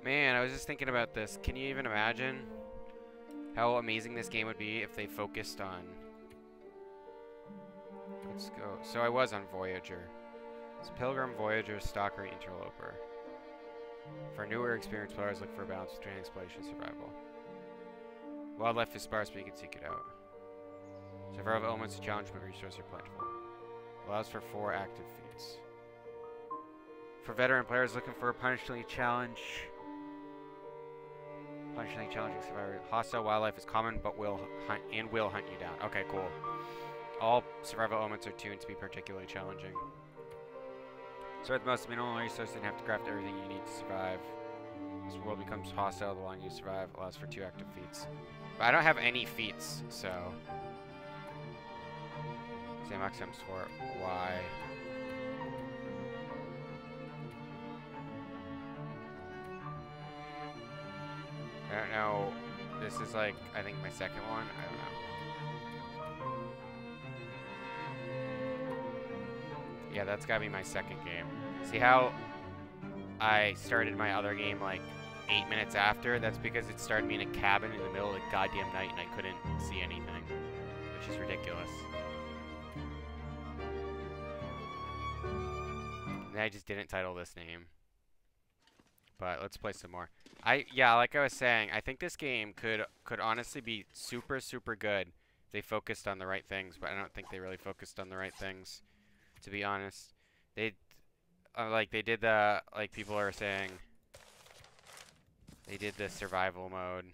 Man, I was just thinking about this. Can you even imagine how amazing this game would be if they focused on... Let's go. So I was on Voyager. It's Pilgrim, Voyager, Stalker, Interloper. For newer experienced players, look for a balance between exploration and survival. Wildlife is sparse, but you can seek it out. Survival elements are challenge, but resources are plentiful. Allows for 4 active feats. For veteran players looking for a punishingly challenging survivor, hostile wildlife is common, but will hunt you down. Okay, cool. All survival elements are tuned to be particularly challenging. So with most minimal resources, you have to craft everything you need to survive. This world becomes hostile the longer you survive. Allows for 2 active feats. But I don't have any feats, so... Same maximum for Y. I don't know. This is like, I think my second one. I don't know. Yeah, that's gotta be my second game. See how I started my other game like 8 minutes after? That's because it started me in a cabin in the middle of the goddamn night and I couldn't see anything, which is ridiculous. And I just didn't title this name. But let's play some more. Yeah, like I was saying, I think this game could honestly be super, super good if they focused on the right things, but I don't think they really focused on the right things, to be honest. They did the, like people are saying, they did the survival mode.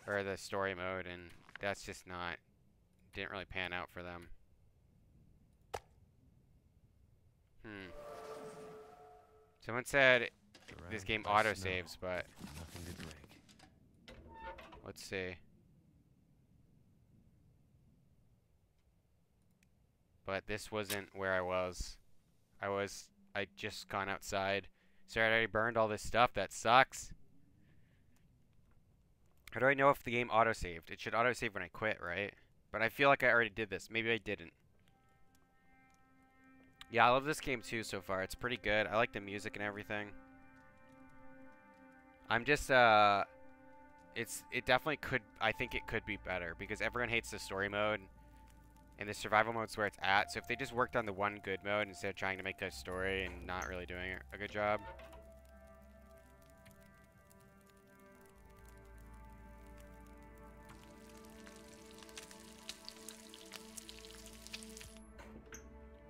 Or the story mode, and that's just not, didn't really pan out for them. Someone said this game autosaves, but nothing to drink. Let's see. But this wasn't where I was. I just gone outside. Sorry, I already burned all this stuff. That sucks. How do I know if the game autosaved? It should autosave when I quit, right? But I feel like I already did this. Maybe I didn't. Yeah, I love this game too so far. It's pretty good. I like the music and everything. I'm just, it definitely could, I think it could be better because everyone hates the story mode and the survival mode's where it's at. So if they just worked on the one good mode instead of trying to make a story and not really doing a good job.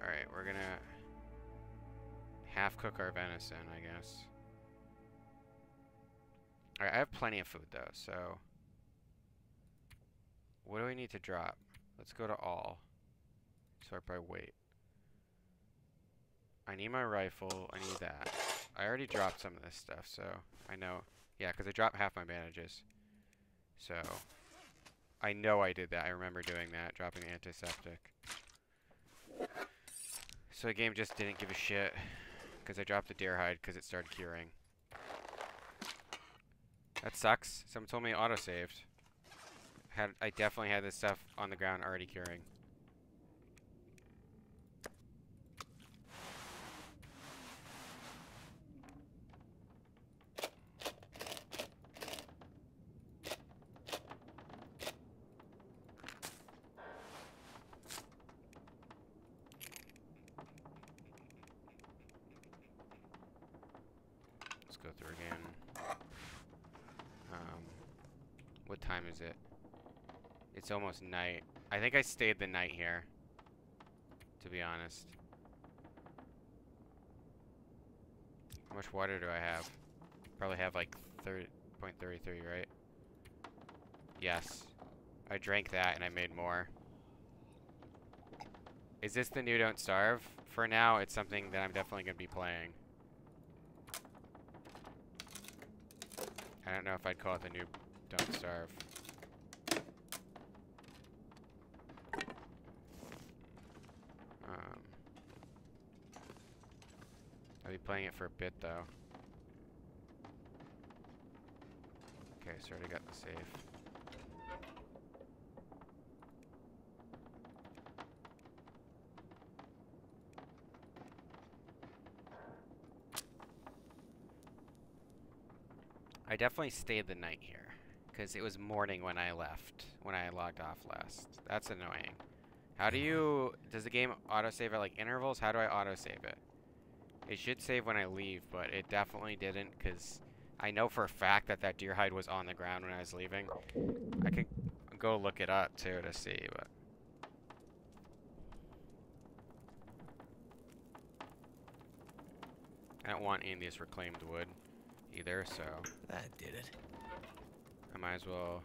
Alright, we're gonna half cook our venison, I guess. Alright, I have plenty of food though, so what do we need to drop? Let's go to all. Sort by weight. I need my rifle, I need that. I already dropped some of this stuff, so I know. Yeah, because I dropped half my bandages. So I know I did that. I remember doing that, dropping the antiseptic. So the game just didn't give a shit because I dropped the deer hide because it started curing. That sucks. Someone told me it autosaved. I definitely had this stuff on the ground already curing. Let's go through again. What time is it? It's almost night. I think I stayed the night here, to be honest. How much water do I have? Probably have like 30.33, right? Yes. I drank that and I made more. Is this the new Don't Starve? For now, it's something that I'm definitely going to be playing. I don't know if I'd call it the new Don't Starve. I'll be playing it for a bit though. Okay, so I already got the save. I definitely stayed the night here. Because it was morning when I left. When I logged off last. That's annoying. How do you... Does the game autosave at like intervals? How do I autosave it? It should save when I leave, but it definitely didn't. Because I know for a fact that that deer hide was on the ground when I was leaving. I could go look it up too to see, but... I don't want any of this reclaimed wood either, so... That did it. I might as well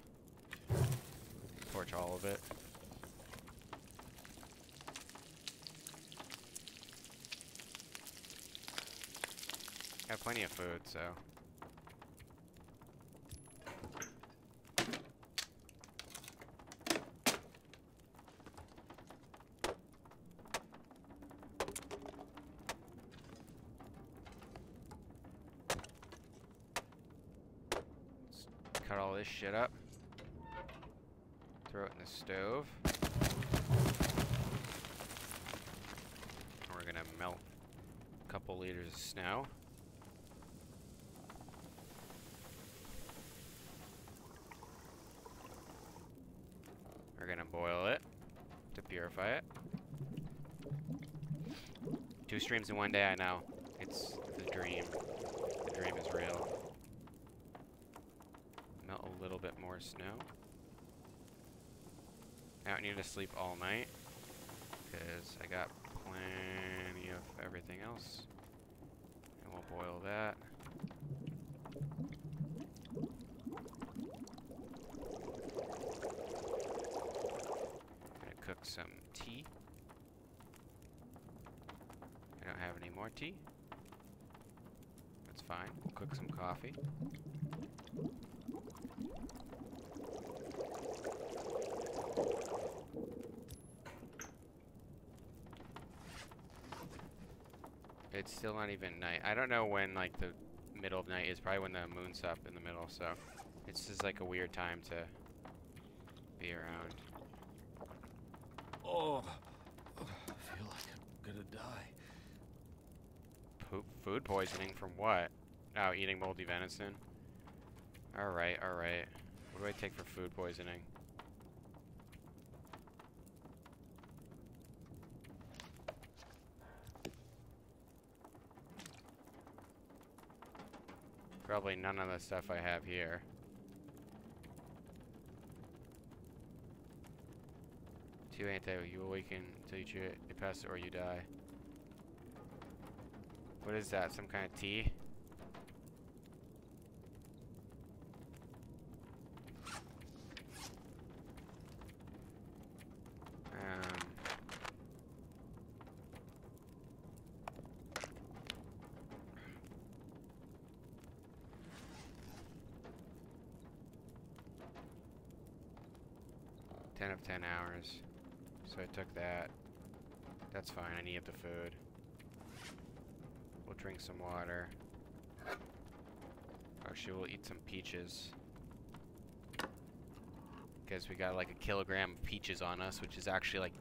torch all of it. I have plenty of food, so... Cut all this shit up. Throw it in the stove. We're gonna melt a couple liters of snow. We're gonna boil it to purify it. 2 streams in one day, I know. It's the dream. The dream is real. Melt a little bit more snow. I don't need to sleep all night because I got plenty of everything else. And we'll boil that. Gonna cook some tea. I don't have any more tea. That's fine. We'll cook some coffee. It's still not even night. I don't know when, like, the middle of night is. Probably when the moon's up in the middle, so... It's just, like, a weird time to be around. Oh, I feel like I'm gonna die. Food poisoning from what? Oh, eating moldy venison. Alright, alright. What do I take for food poisoning? Probably none of the stuff I have here. Two you awaken until you chew it, you pass it or you die. What is that? Some kind of tea? Ten of 10 hours. So I took that. That's fine, I need the food. We'll drink some water. Actually, we'll eat some peaches. Because we got like a kilogram of peaches on us, which is actually like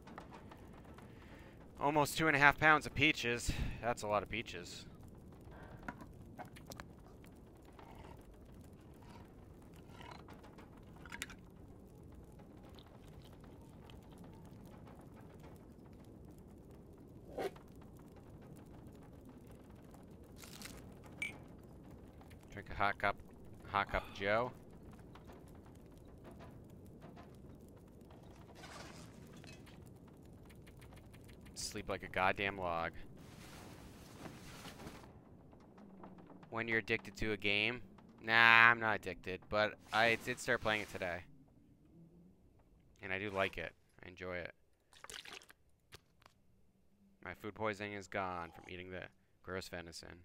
almost 2.5 pounds of peaches. That's a lot of peaches. Drink a hot cup Joe. Sleep like a goddamn log. When you're addicted to a game? Nah, I'm not addicted, but I did start playing it today. And I do like it. I enjoy it. My food poisoning is gone from eating the gross venison.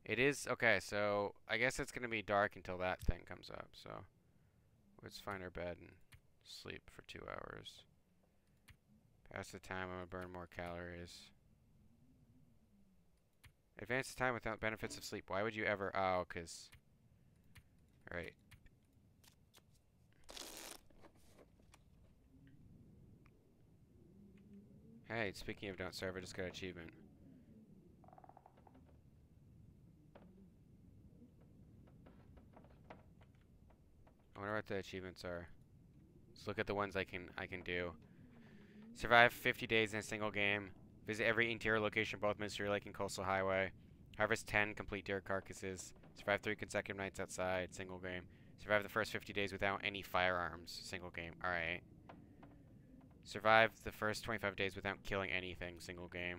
It is, okay, so I guess it's going to be dark until that thing comes up, so let's find our bed and sleep for 2 hours. Pass the time, I'm going to burn more calories. Advance the time without benefits of sleep. Why would you ever, oh, because, alright. Hey, speaking of don't serve, I just got an achievement. wonder what the achievements are. Let's look at the ones I can do. Survive 50 days in a single game. Visit every interior location, both Mystery Lake and Coastal Highway. Harvest 10 complete deer carcasses. Survive 3 consecutive nights outside, single game. Survive the first 50 days without any firearms, single game. Alright. Survive the first 25 days without killing anything, single game.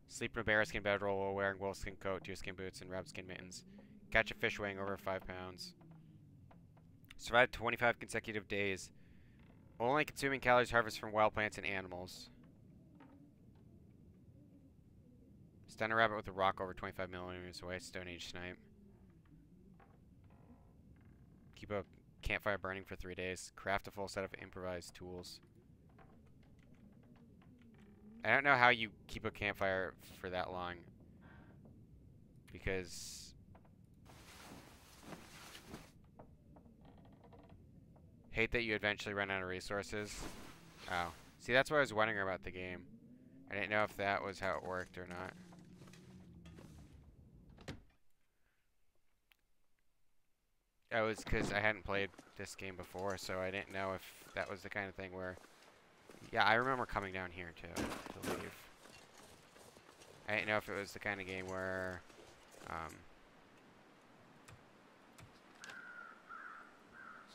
Sleep in a bearskin bedroll while wearing wolfskin coat, deerskin boots, and rabbitskin mittens. Catch a fish weighing over 5 pounds. Survive 25 consecutive days. Only consuming calories harvested from wild plants and animals. Stun a rabbit with a rock over 25 millimeters away. Stone Age snipe. Keep a campfire burning for 3 days. Craft a full set of improvised tools. I don't know how you keep a campfire for that long. Because... hate that you eventually run out of resources. Oh. See, that's what I was wondering about the game. I didn't know if that was how it worked or not. That was because I hadn't played this game before, so I didn't know if that was the kind of thing where... Yeah, I remember coming down here to leave. I didn't know if it was the kind of game where... so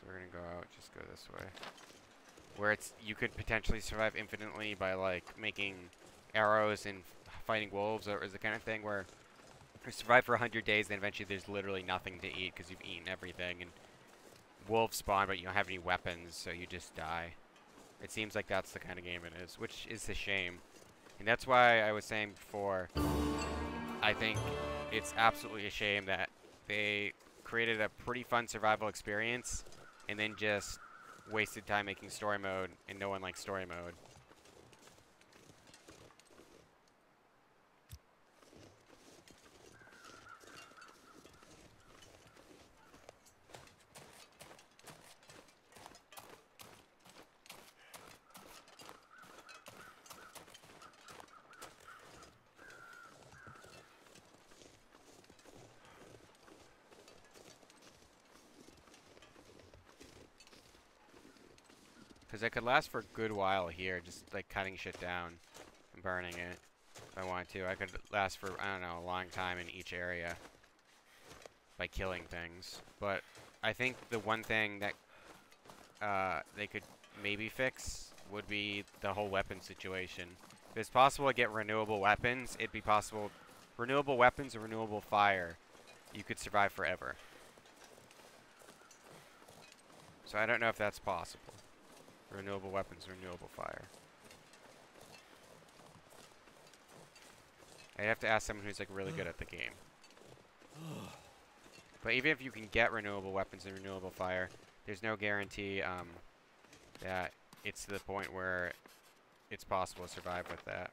we're gonna go out, just go this way. Where it's, you could potentially survive infinitely by like making arrows and fighting wolves, or is the kind of thing where you survive for 100 days, then eventually there's literally nothing to eat because you've eaten everything, and wolves spawn, but you don't have any weapons, so you just die. It seems like that's the kind of game it is, which is a shame. And that's why I was saying before, I think it's absolutely a shame that they created a pretty fun survival experience and then just wasted time making story mode, and no one likes story mode. Because I could last for a good while here, just like cutting shit down and burning it if I wanted to. I could last for, I don't know, a long time in each area by killing things. But I think the one thing that they could maybe fix would be the whole weapon situation. If it's possible to get renewable weapons, it'd be possible. Renewable weapons and renewable fire, you could survive forever. So I don't know if that's possible. Renewable weapons, renewable fire. I'd have to ask someone who's like really good at the game. But even if you can get renewable weapons and renewable fire, there's no guarantee that it's to the point where it's possible to survive with that.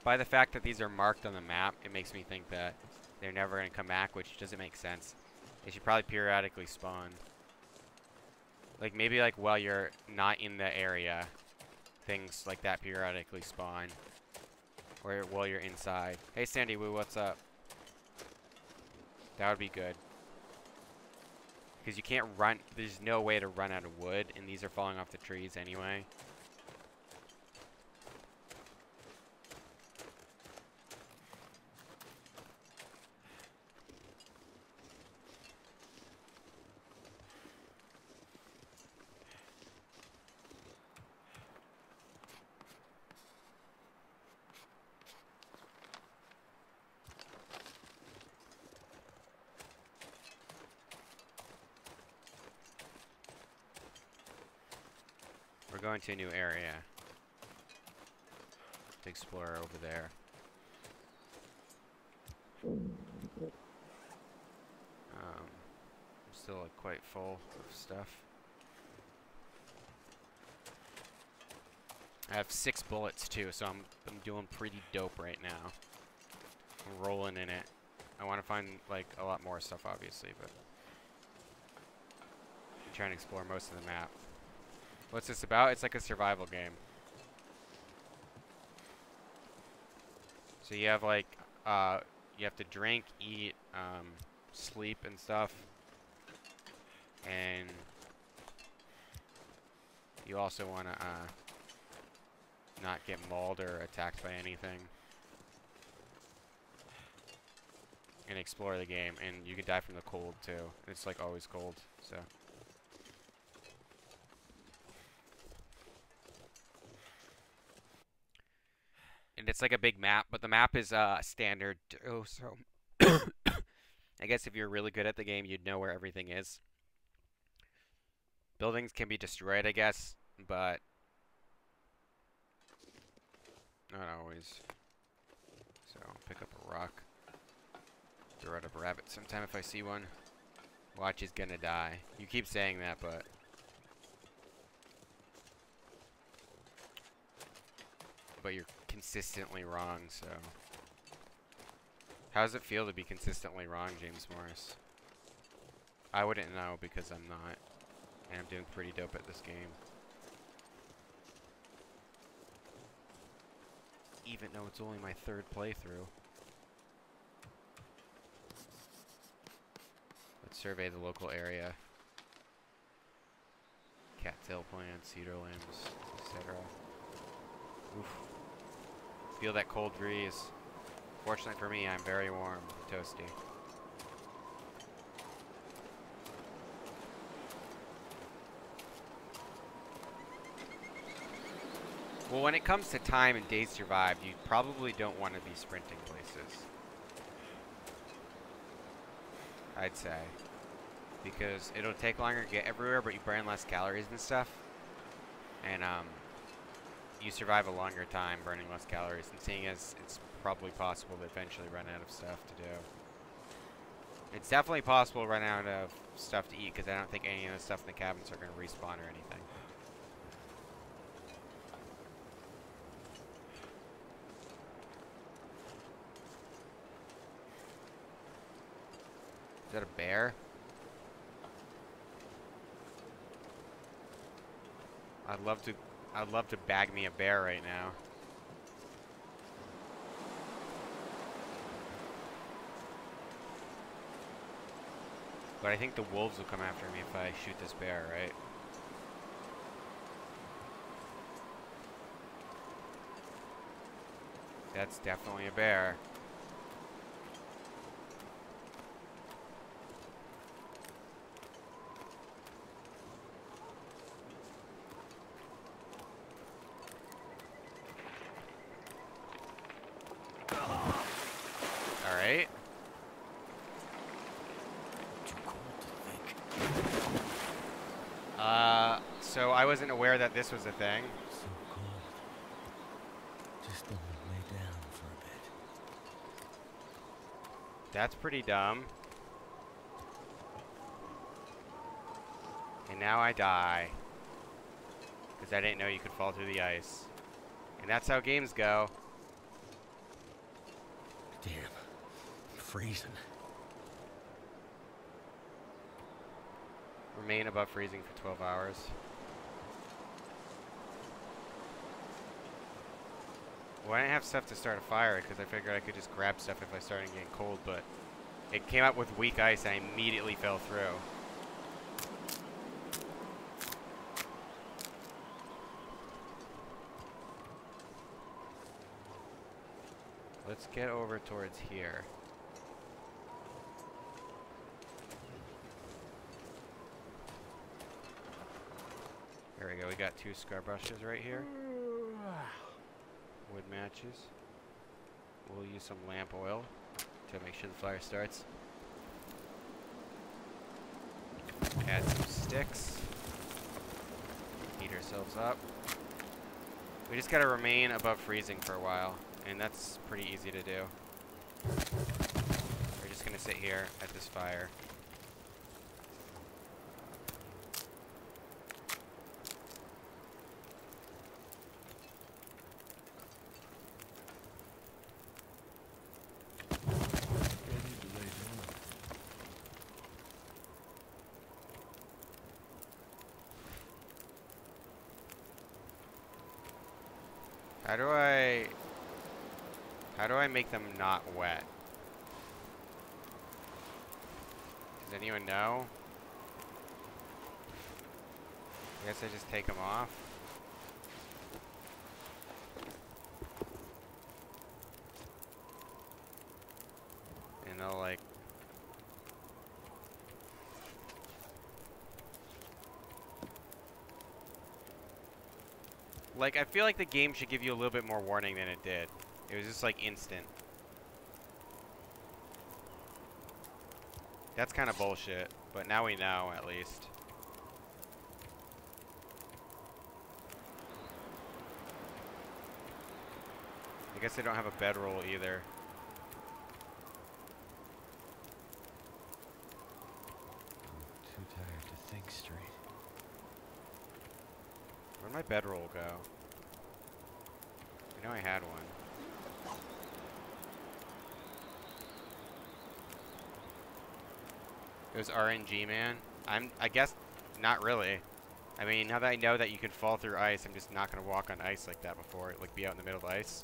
By the fact that these are marked on the map, it makes me think that they're never going to come back, which doesn't make sense. They should probably periodically spawn. Like, maybe, like, while you're not in the area, things like that periodically spawn. Or while you're inside. Hey, Sandy Woo, what's up? That would be good. Because you can't run, there's no way to run out of wood, and these are falling off the trees anyway. We're going to a new area to explore over there. I'm still like quite full of stuff. I have 6 bullets too, so I'm doing pretty dope right now. I'm rolling in it. I want to find like a lot more stuff, obviously, but I'm trying to explore most of the map. What's this about? It's like a survival game. So you have like, you have to drink, eat, sleep and stuff. And you also want to, not get mauled or attacked by anything. And explore the game. And you can die from the cold too. It's like always cold, so. And it's like a big map, but the map is standard too, so I guess if you're really good at the game, you'd know where everything is. Buildings can be destroyed, I guess, but not always. So I'll pick up a rock. Throw out a rabbit sometime if I see one. Watch, he's gonna die. You keep saying that, but you're consistently wrong, so. How does it feel to be consistently wrong, James Morris? I wouldn't know because I'm not. And I'm doing pretty dope at this game. Even though it's only my 3rd playthrough. Let's survey the local area. Cattail plants, cedar limbs, etc. Oof. Feel that cold breeze. Fortunately for me, I'm very warm, toasty. Well, when it comes to time and days survived, you probably don't want to be sprinting places. I'd say. Because it'll take longer to get everywhere, but you burn less calories and stuff. And, you survive a longer time burning less calories, and seeing as it's probably possible to eventually run out of stuff to do. It's definitely possible to run out of stuff to eat, because I don't think any of the stuff in the cabins are going to respawn or anything. Is that a bear? I'd love to bag me a bear right now. But I think the wolves will come after me if I shoot this bear, right? That's definitely a bear. Alright. Too cold to think. So I wasn't aware that this was a thing. So cold. Just let me lay down for a bit. That's pretty dumb. And now I die. Because I didn't know you could fall through the ice. And that's how games go. Damn. I'm freezing. Remain above freezing for 12 hours. Well, I didn't have stuff to start a fire because I figured I could just grab stuff if I started getting cold, but it came up with weak ice and I immediately fell through. Let's get over towards here. There we go, we got 2 scar brushes right here. Wood matches. We'll use some lamp oil to make sure the fire starts. Add some sticks. Heat ourselves up. We just gotta remain above freezing for a while, and that's pretty easy to do. We're just gonna sit here at this fire. How do I... How do I make them not wet? Does anyone know? I guess I just take them off. And they'll like... Like, I feel like the game should give you a little bit more warning than it did. It was just like instant. That's kind of bullshit, but now we know at least. I guess they don't have a bedroll either. I'm too tired to think straight. Where'd my bedroll go? I know I had one. It was RNG, man. I guess not really. I mean, now that I know that you can fall through ice, I'm just not gonna walk on ice like that before, like be out in the middle of ice.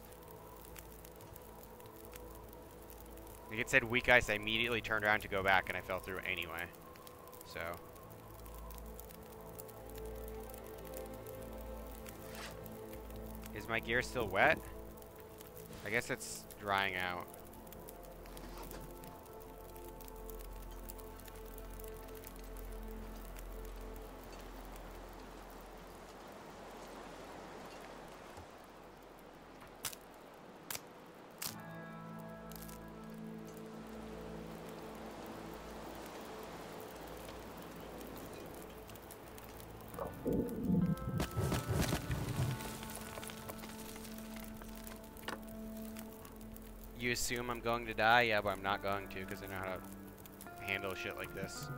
Like it said weak ice, I immediately turned around to go back and I fell through anyway. So. Is my gear still wet? I guess it's drying out. You assume I'm going to die? Yeah, but I'm not going to because I know how to handle shit like this.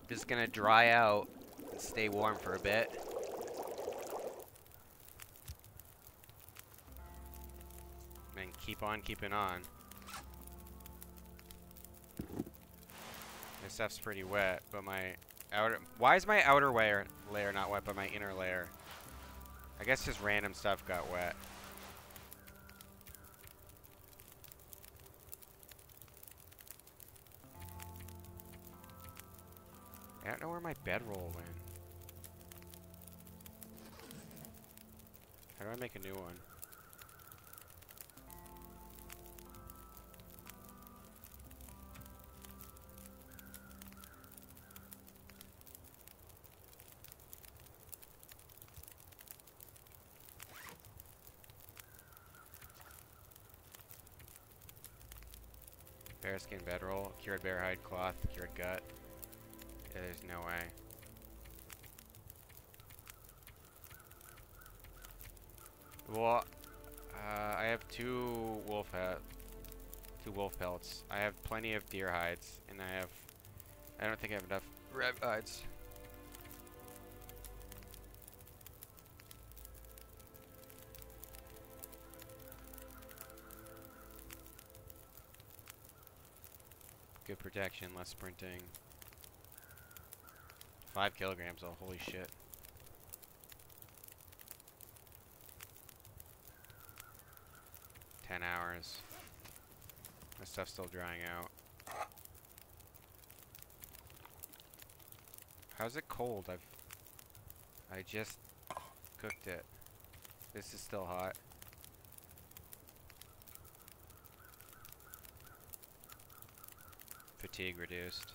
Just gonna dry out and stay warm for a bit. And keep on keeping on. My stuff's pretty wet, but my outer... Why is my outer layer not wet, but my inner layer? I guess just random stuff got wet. I don't know where my bedroll went. How do I make a new one? Bearskin bedroll, cured bear hide cloth, cured gut. Yeah, there's no way. Well, I have two wolf pelts. I have plenty of deer hides, and I don't think I have enough rabbit hides. Good protection, less sprinting. 5 kilograms, oh holy shit. $10. My stuff's still drying out. How's it cold? I just cooked it. This is still hot. Fatigue reduced.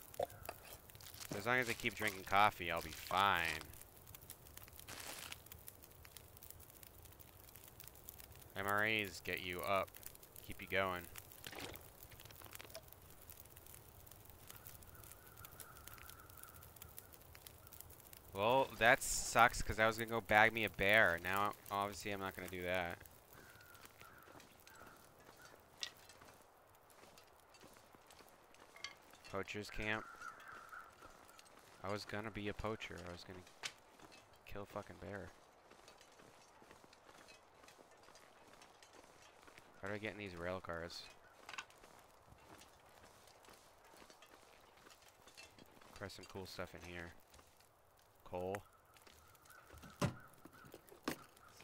As long as I keep drinking coffee, I'll be fine. MRAs get you up, keep you going. Well, that sucks because I was gonna go bag me a bear. Now, obviously, I'm not gonna do that. Poacher's camp. I was gonna be a poacher. I was gonna kill a fucking bear. How do I get in these rail cars? Press some cool stuff in here. Coal.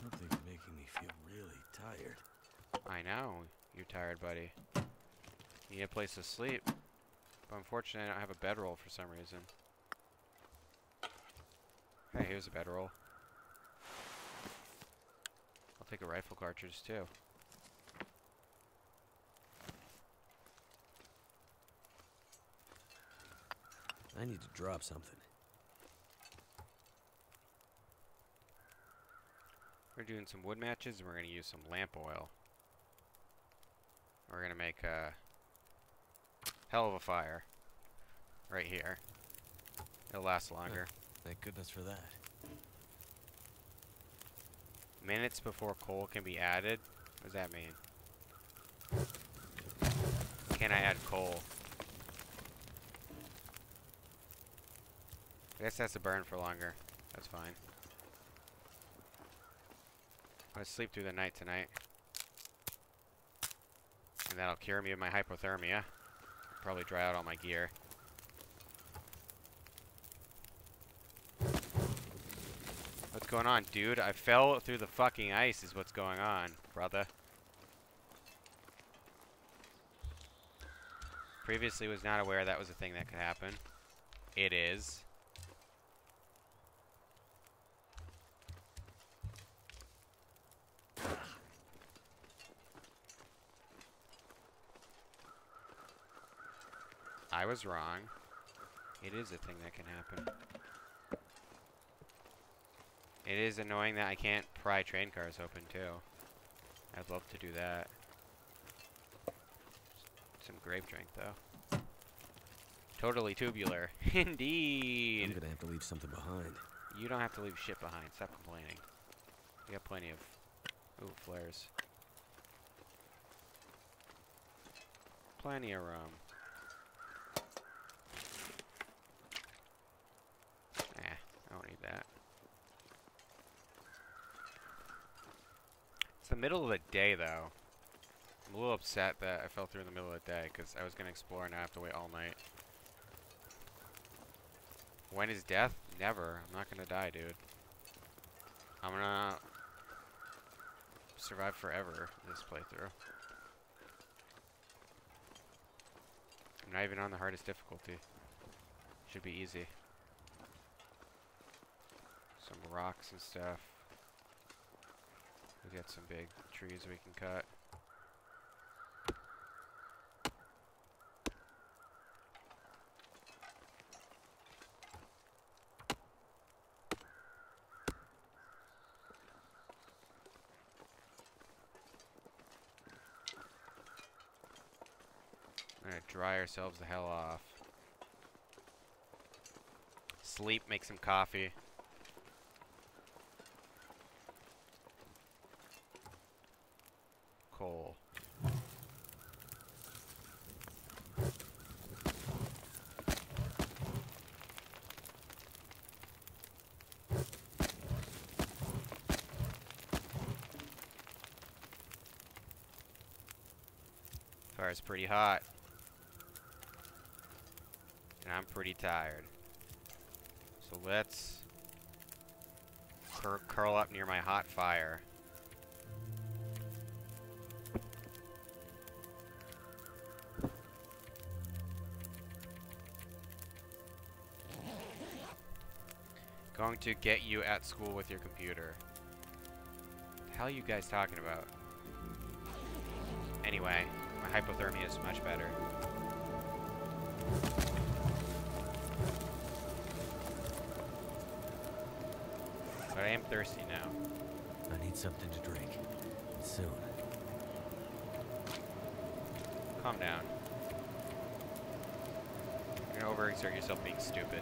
Something's making me feel really tired. I know. You're tired, buddy. You need a place to sleep. But unfortunately, I don't have a bedroll for some reason. Hey, here's a bedroll. I'll take a rifle cartridge, too. I need to drop something. We're doing some wood matches, and we're going to use some lamp oil. We're going to make a hell of a fire right here. It'll last longer. Thank goodness for that. Minutes before coal can be added? What does that mean? Can I add coal? I guess that's to burn for longer. That's fine. I'm gonna sleep through the night tonight. And that'll cure me of my hypothermia. Probably dry out all my gear. What's going on, dude? I fell through the fucking ice is what's going on, brother. Previously was not aware that was a thing that could happen. It is. I was wrong. It is a thing that can happen. It is annoying that I can't pry train cars open, too. I'd love to do that. Some grape drink, though. Totally tubular. Indeed! I'm gonna have to leave something behind. You don't have to leave shit behind. Stop complaining. We got plenty of... Ooh, flares. Plenty of room. I don't need that. It's the middle of the day, though. I'm a little upset that I fell through in the middle of the day, because I was going to explore and now I have to wait all night. When is death? Never. I'm not going to die, dude. I'm going to survive forever this playthrough. I'm not even on the hardest difficulty. Should be easy. Some rocks and stuff. We got some big trees we can cut. We're gonna dry ourselves the hell off. Sleep, make some coffee. Coal. Fire's pretty hot. And I'm pretty tired. So let's curl up near my hot fire. Going to get you at school with your computer. The hell are you guys talking about? Anyway, my hypothermia is much better. But I am thirsty now. I need something to drink. Soon. Calm down. You're gonna overexert yourself being stupid.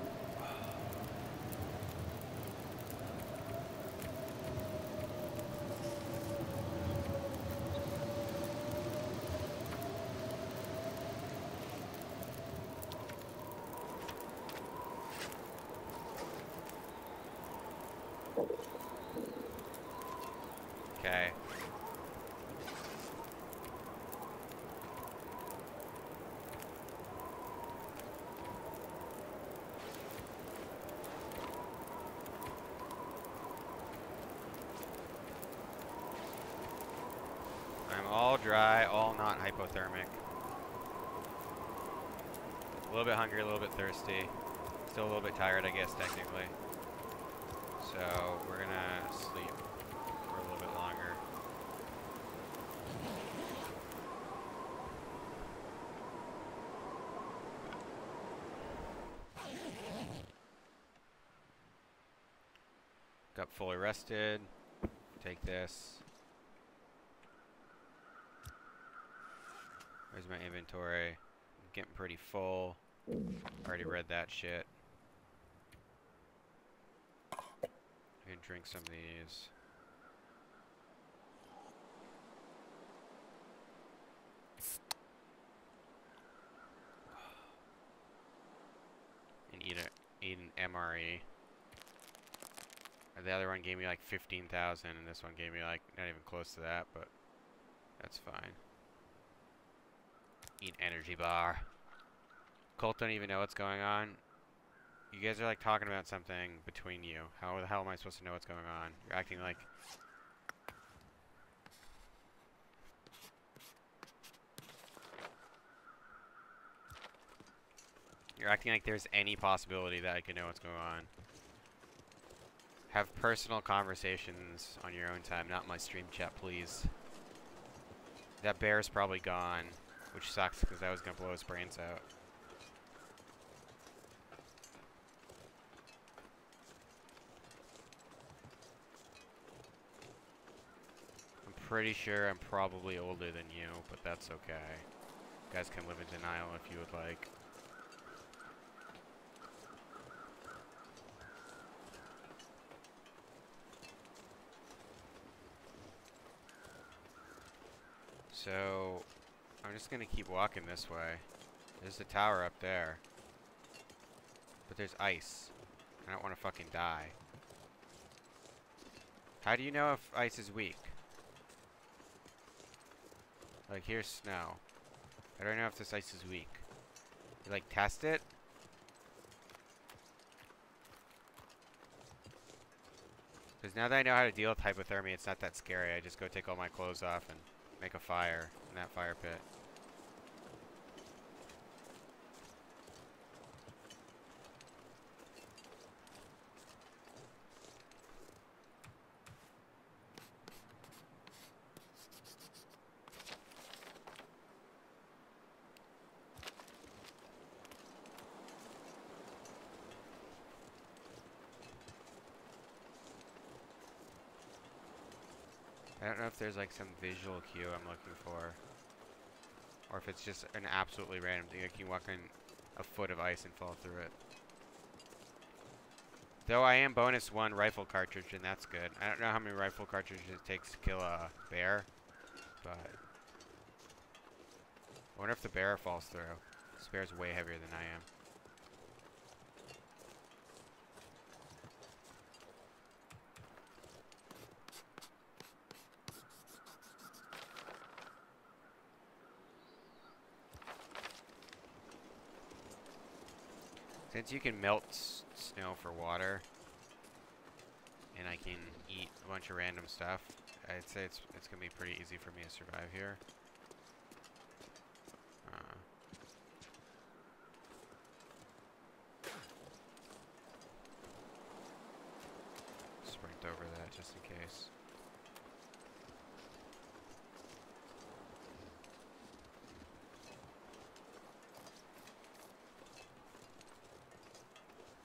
Okay. All dry, all not hypothermic. A little bit hungry, a little bit thirsty. Still a little bit tired, I guess, technically. So, we're gonna sleep for a little bit longer. Got fully rested. Take this. Where's my inventory? I'm getting pretty full. Already read that shit. I can drink some of these. And eat an MRE. The other one gave me like 15,000, and this one gave me like not even close to that, but that's fine. Eat an energy bar. Colt don't even know what's going on. You guys are like talking about something between you. How the hell am I supposed to know what's going on? You're acting like... You're acting like there's any possibility that I can know what's going on. Have personal conversations on your own time, not my stream chat, please. That bear's probably gone, which sucks because I was gonna blow his brains out. I'm pretty sure I'm probably older than you, but that's okay. You guys can live in denial if you would like. So, I'm just gonna keep walking this way. There's the tower up there. But there's ice. I don't want to fucking die. How do you know if ice is weak? Like, here's snow. I don't know if this ice is weak. You, like, test it? Because now that I know how to deal with hypothermia, it's not that scary. I just go take all my clothes off and make a fire in that fire pit. I don't know if there's like some visual cue I'm looking for. Or if it's just an absolutely random thing. Like you walk in a foot of ice and fall through it. Though I am bonus 1 rifle cartridge, and that's good. I don't know how many rifle cartridges it takes to kill a bear, but I wonder if the bear falls through. This bear's way heavier than I am. Since you can melt snow for water, and I can eat a bunch of random stuff, I'd say it's gonna be pretty easy for me to survive here. Sprint over that just in case.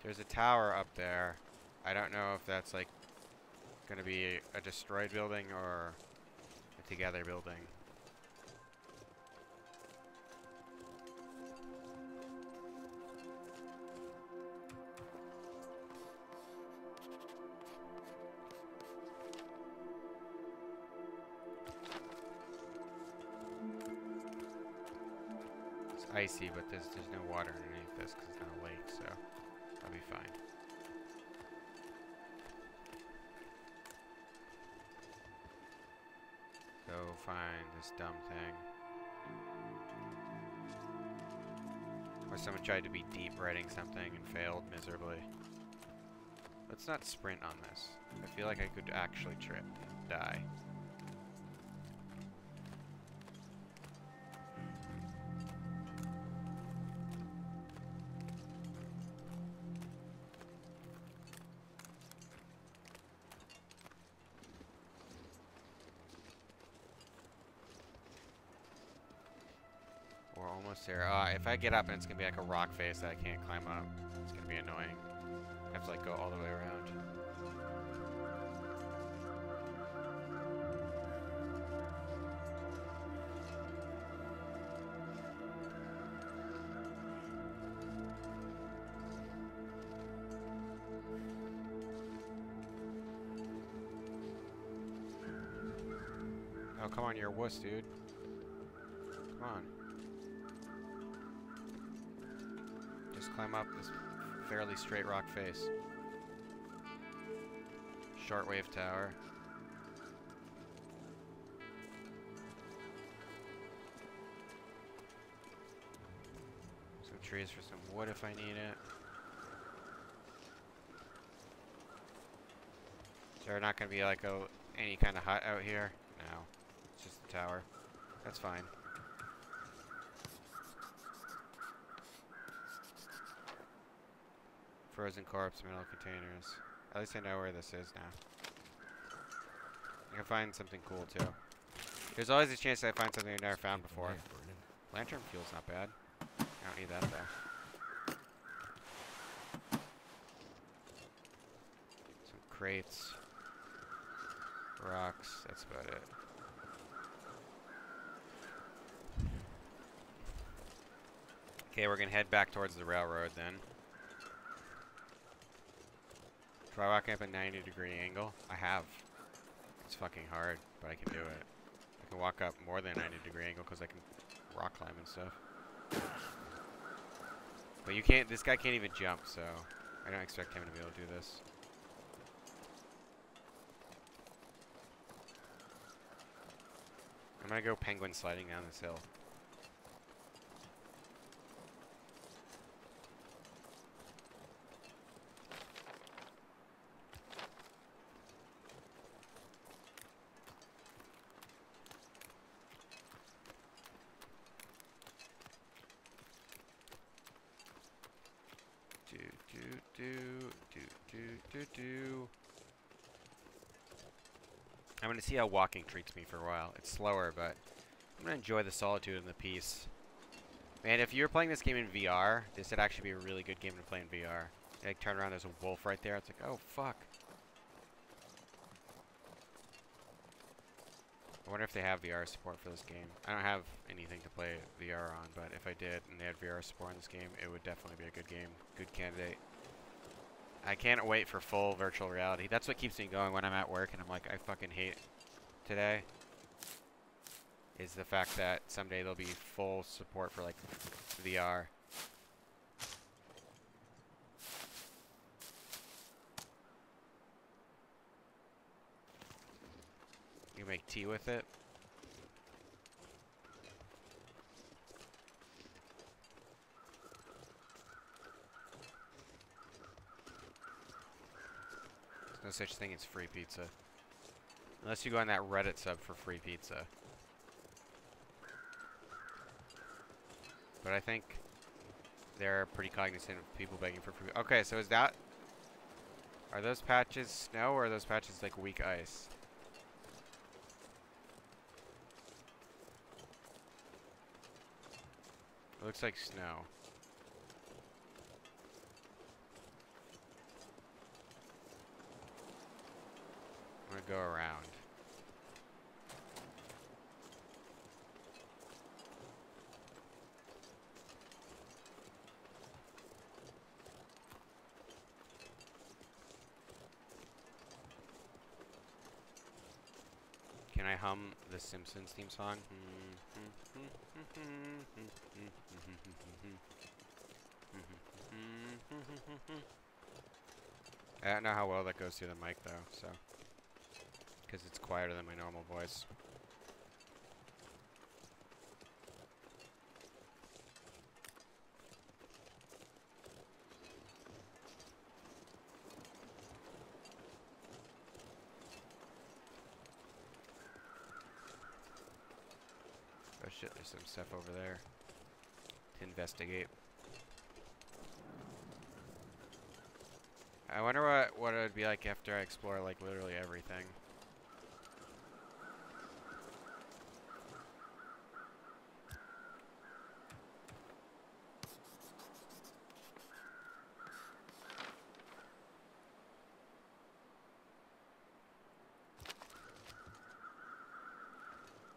There's a tower up there. I don't know if that's like gonna be a destroyed building or a together building. It's icy, but there's no water underneath this because it's not a lake, so I'll be fine. Go find this dumb thing. Or someone tried to be deep writing something and failed miserably. Let's not sprint on this. I feel like I could actually trip and die. almost there. If I get up and it's gonna be like a rock face that I can't climb up, it's gonna be annoying. I have to like go all the way around. Oh, come on, you're a wuss, dude. Come on. Just climb up this fairly straight rock face. Shortwave tower. Some trees for some wood if I need it. Is there not going to be like any kind of hut out here? No. It's just the tower. That's fine. Frozen corpse, metal containers. At least I know where this is now. I can find something cool too. There's always a chance that I find something I've never found before. Lantern fuel's not bad. I don't need that though. Some crates. Rocks, that's about it. Okay, we're gonna head back towards the railroad then. Try walking up a 90-degree angle. I have. It's fucking hard, but I can do it. I can walk up more than a 90-degree angle because I can rock climb and stuff. But you can't, this guy can't even jump, so I don't expect him to be able to do this. I'm gonna go penguin sliding down this hill. I'm gonna see how walking treats me for a while. It's slower, but I'm gonna enjoy the solitude and the peace. Man, if you were playing this game in VR, this would actually be a really good game to play in VR. You, like, turn around, there's a wolf right there. It's like, oh fuck. I wonder if they have VR support for this game. I don't have anything to play VR on, but if I did and they had VR support in this game, it would definitely be a good game. Good candidate. I can't wait for full virtual reality. That's what keeps me going when I'm at work and I'm like, I fucking hate today. Is the fact that someday there'll be full support for like VR. You can make tea with it. No such thing as free pizza. Unless you go on that Reddit sub for free pizza. But I think they're pretty cognizant of people begging for free. Okay, so is that... Are those patches snow or are those patches like weak ice? It looks like snow. I'm gonna go around. Can I hum the Simpsons theme song? I don't know how well that goes through the mic though, so. Because it's quieter than my normal voice. Oh shit, there's some stuff over there to investigate. I wonder what it would be like after I explore like literally everything.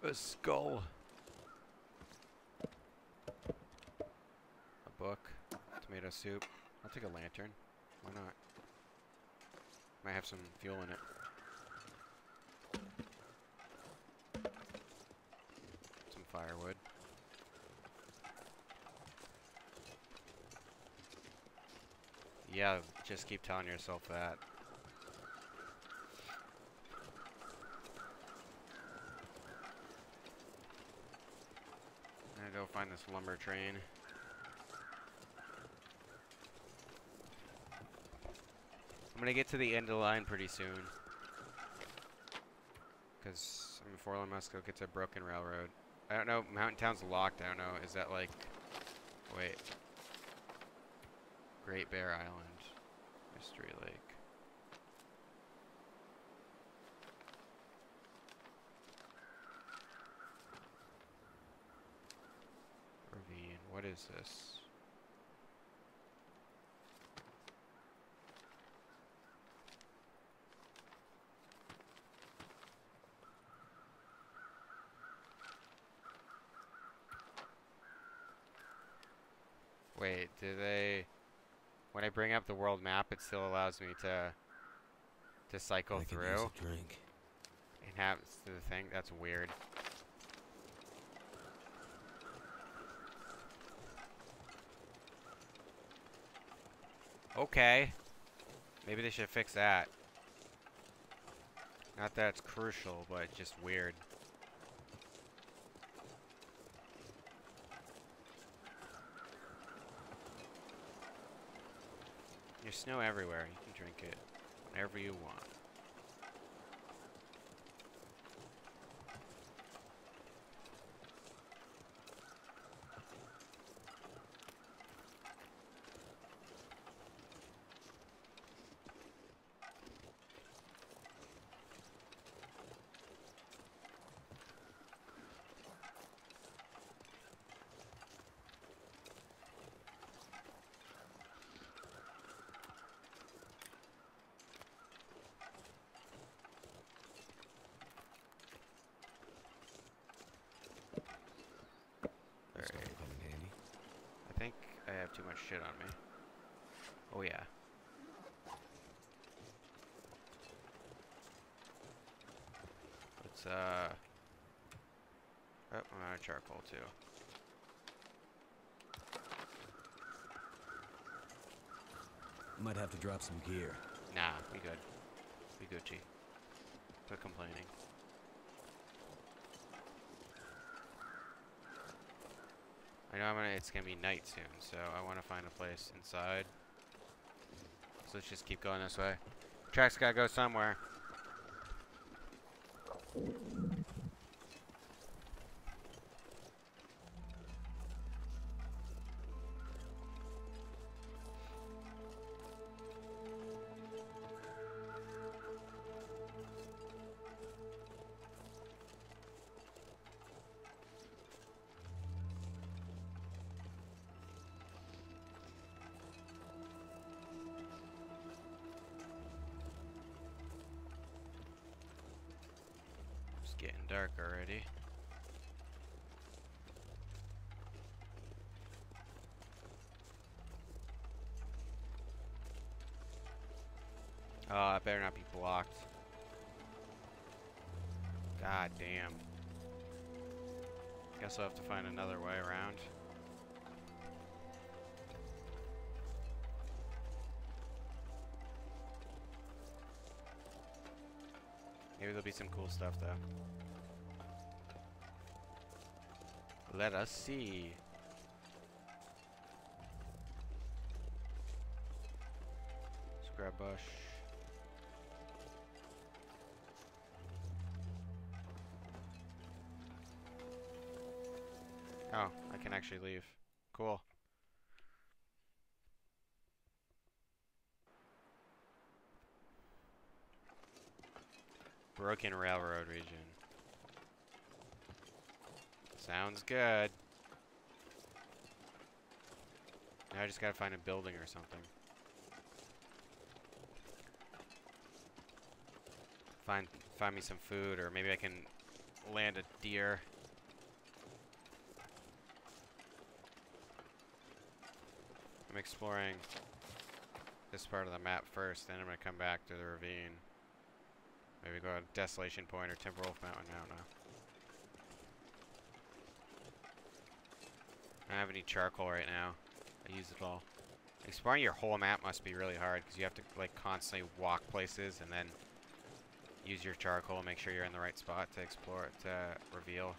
A skull. A book. Tomato soup. I'll take a lantern. Why not? Might have some fuel in it. Some firewood. Yeah, just keep telling yourself that. I'm gonna go find this lumber train. I'm gonna get to the end of the line pretty soon. Because before I must go get to Broken Railroad. I don't know, Mountain Town's locked, I don't know, is that like... Wait. Great Bear Island. Mystery Lake. Ravine, what is this? Wait, do they... When I bring up the world map, it still allows me to cycle I could through use a drink. and have the thing. That's weird. Okay. Maybe they should fix that. Not that it's crucial, but just weird. There's snow everywhere. You can drink it whenever you want. This guy will come in handy. I think I have too much shit on me. Oh yeah. Let's oh, I'm out of charcoal too. Might have to drop some gear. Nah, we good. We Gucci. Quit complaining. I know it's gonna be night soon, so I want to find a place inside. So let's just keep going this way. Track's gotta go somewhere. It's getting dark already. Oh, it better not be blocked. God damn. Guess I'll have to find another way around. Maybe there'll be some cool stuff though. Let us see. Scrub bush. Oh, I can actually leave. Cool. Broken Railroad region. Sounds good. Now I just gotta find a building or something. Find me some food, or maybe I can land a deer. I'm exploring this part of the map first, then I'm gonna come back to the ravine. Maybe go to Desolation Point or Timberwolf Mountain, I don't know. I don't have any charcoal right now. I use it all. Exploring your whole map must be really hard because you have to like constantly walk places and then use your charcoal and make sure you're in the right spot to explore it, to reveal.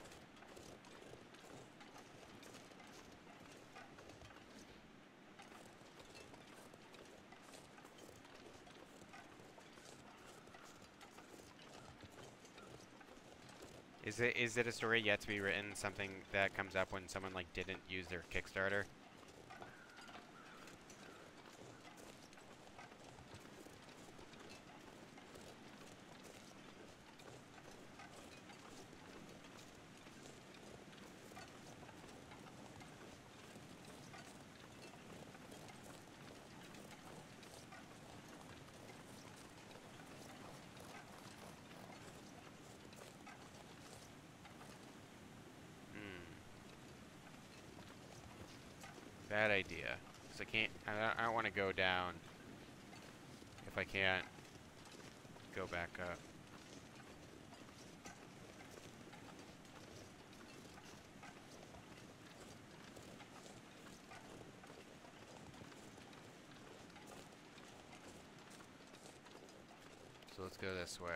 Is it a story yet to be written, something that comes up when someone like didn't use their Kickstarter? Bad idea. Cause I don't want to go down if I can't go back up. So let's go this way.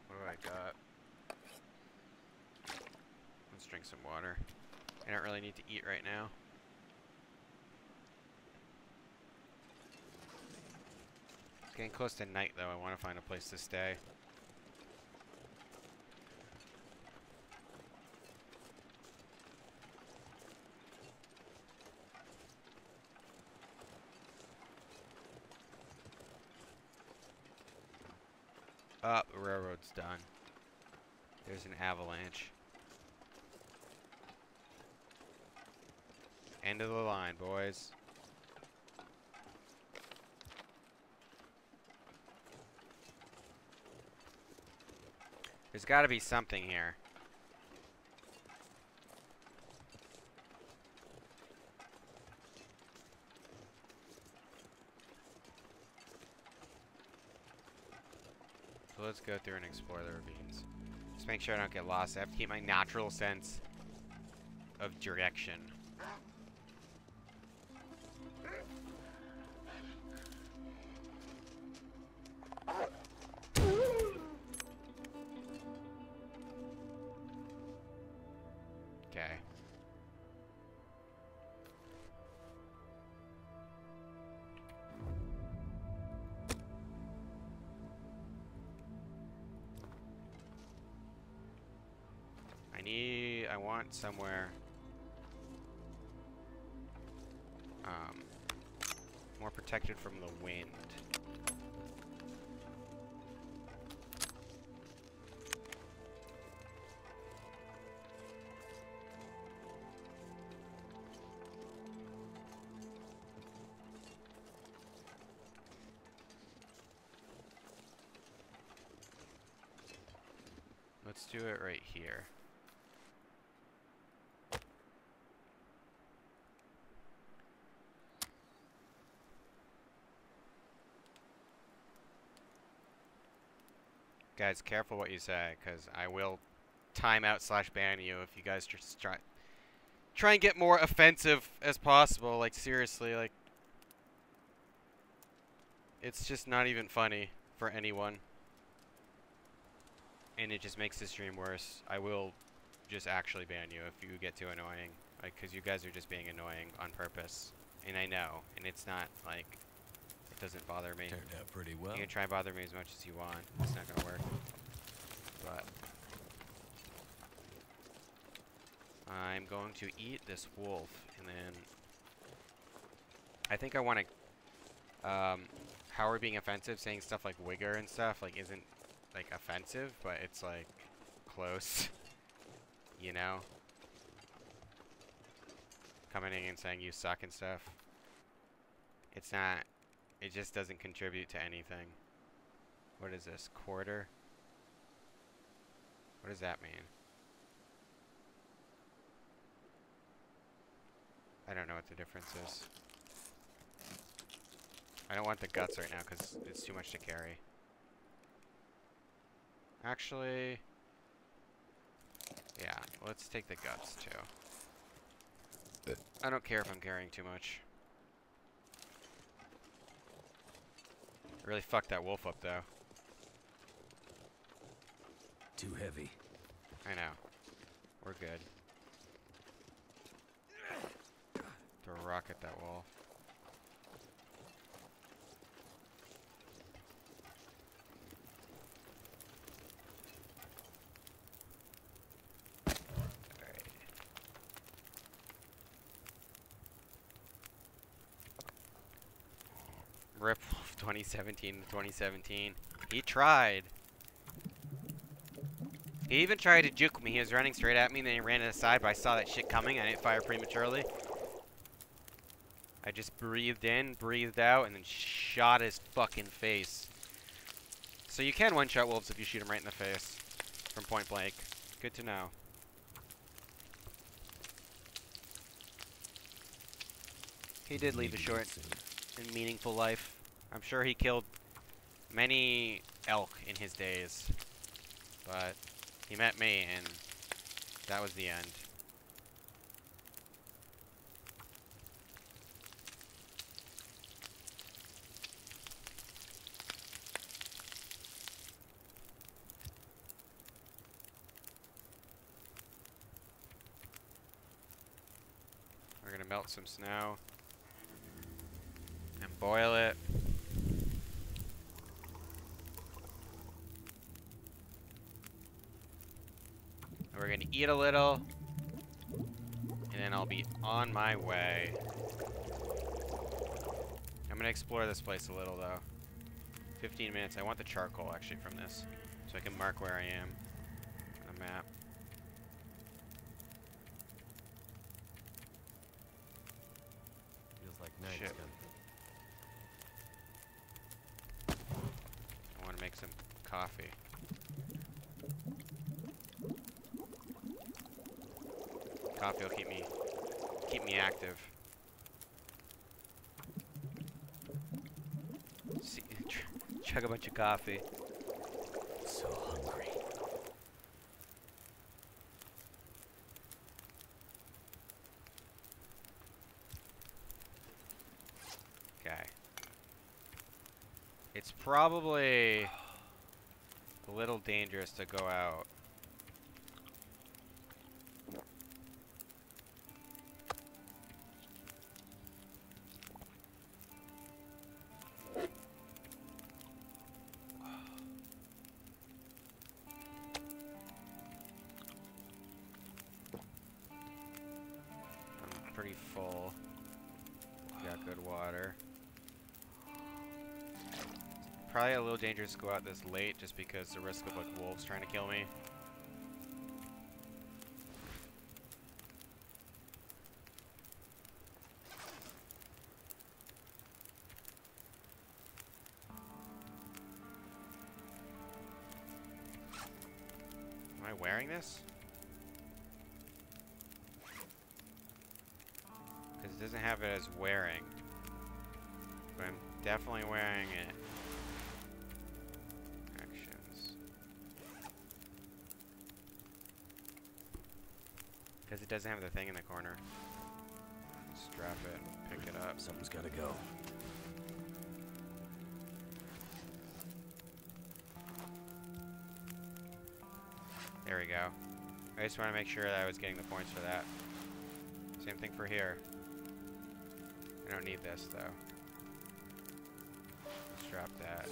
What do I got? Let's drink some water. I don't really need to eat right now. It's getting close to night though. I want to find a place to stay. Oh, the railroad's done. There's an avalanche. End of the line, boys. There's got to be something here. So let's go through and explore the ravines. Just make sure I don't get lost. I have to keep my natural sense of direction. Okay. I want somewhere more protected from the wind. Let's do it right here. Guys, careful what you say, because I will timeout / ban you if you guys just try and get more offensive as possible. Like, seriously, like, it's just not even funny for anyone. And it just makes the stream worse. I will just actually ban you if you get too annoying. Like, because you guys are just being annoying on purpose. And I know. And it's not, like, it doesn't bother me. Turned out pretty well. You can try and bother me as much as you want. It's not gonna work. But I'm going to eat this wolf, and then I think I want to how we're being offensive, saying stuff like wigger and stuff, like, isn't, like, offensive, but it's, like, close, you know? Coming in and saying you suck and stuff. It's not. It just doesn't contribute to anything. What is this? Quarter? What does that mean? I don't know what the difference is. I don't want the guts right now because it's too much to carry. Actually, yeah, let's take the guts too. I don't care if I'm carrying too much. Really fucked that wolf up though. Too heavy. I know. We're good. Throw a rock at that wall. Alright. Rip 2017 to 2017. He tried. He even tried to juke me. He was running straight at me, and then he ran to the side, but I saw that shit coming. I didn't fire prematurely. I just breathed in, breathed out, and then shot his fucking face. So you can one-shot wolves if you shoot them right in the face from point blank. Good to know. He did lead a short and meaningful life. I'm sure he killed many elk in his days. But he met me, and that was the end. We're gonna melt some snow and boil it. We're gonna eat a little, and then I'll be on my way. I'm gonna explore this place a little though. 15 minutes. I want the charcoal actually from this, so I can mark where I am on a map. Feels like night's Shit. coming. I want to make some coffee. Coffee will keep me active. See, chug a bunch of coffee. So hungry. Okay. It's probably a little dangerous to go out. I'm pretty full. Got good water. Probably a little dangerous to go out this late just because the risk of like wolves trying to kill me. Am I wearing this? Because it doesn't have it as wearing. But I'm definitely wearing it. Actions. Because it doesn't have the thing in the corner. Strap it and pick it up. Something's gotta go. There we go. I just want to make sure that I was getting the points for that. Same thing for here. I don't need this though. Strap that.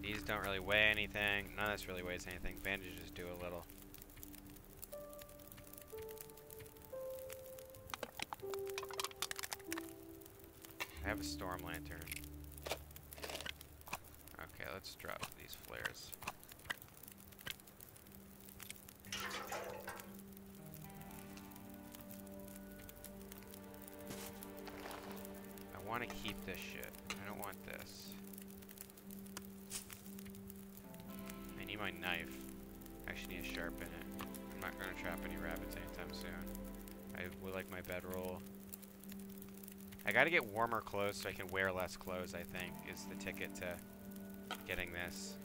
These don't really weigh anything. None of this really weighs anything. Bandages do a little. I have a storm lantern. Okay, let's drop these flares. want to keep this shit. I don't want this. I need my knife. I actually need to sharpen it. I'm not going to trap any rabbits anytime soon. I would like my bedroll. I gotta get warmer clothes so I can wear less clothes, I think, is the ticket to getting this.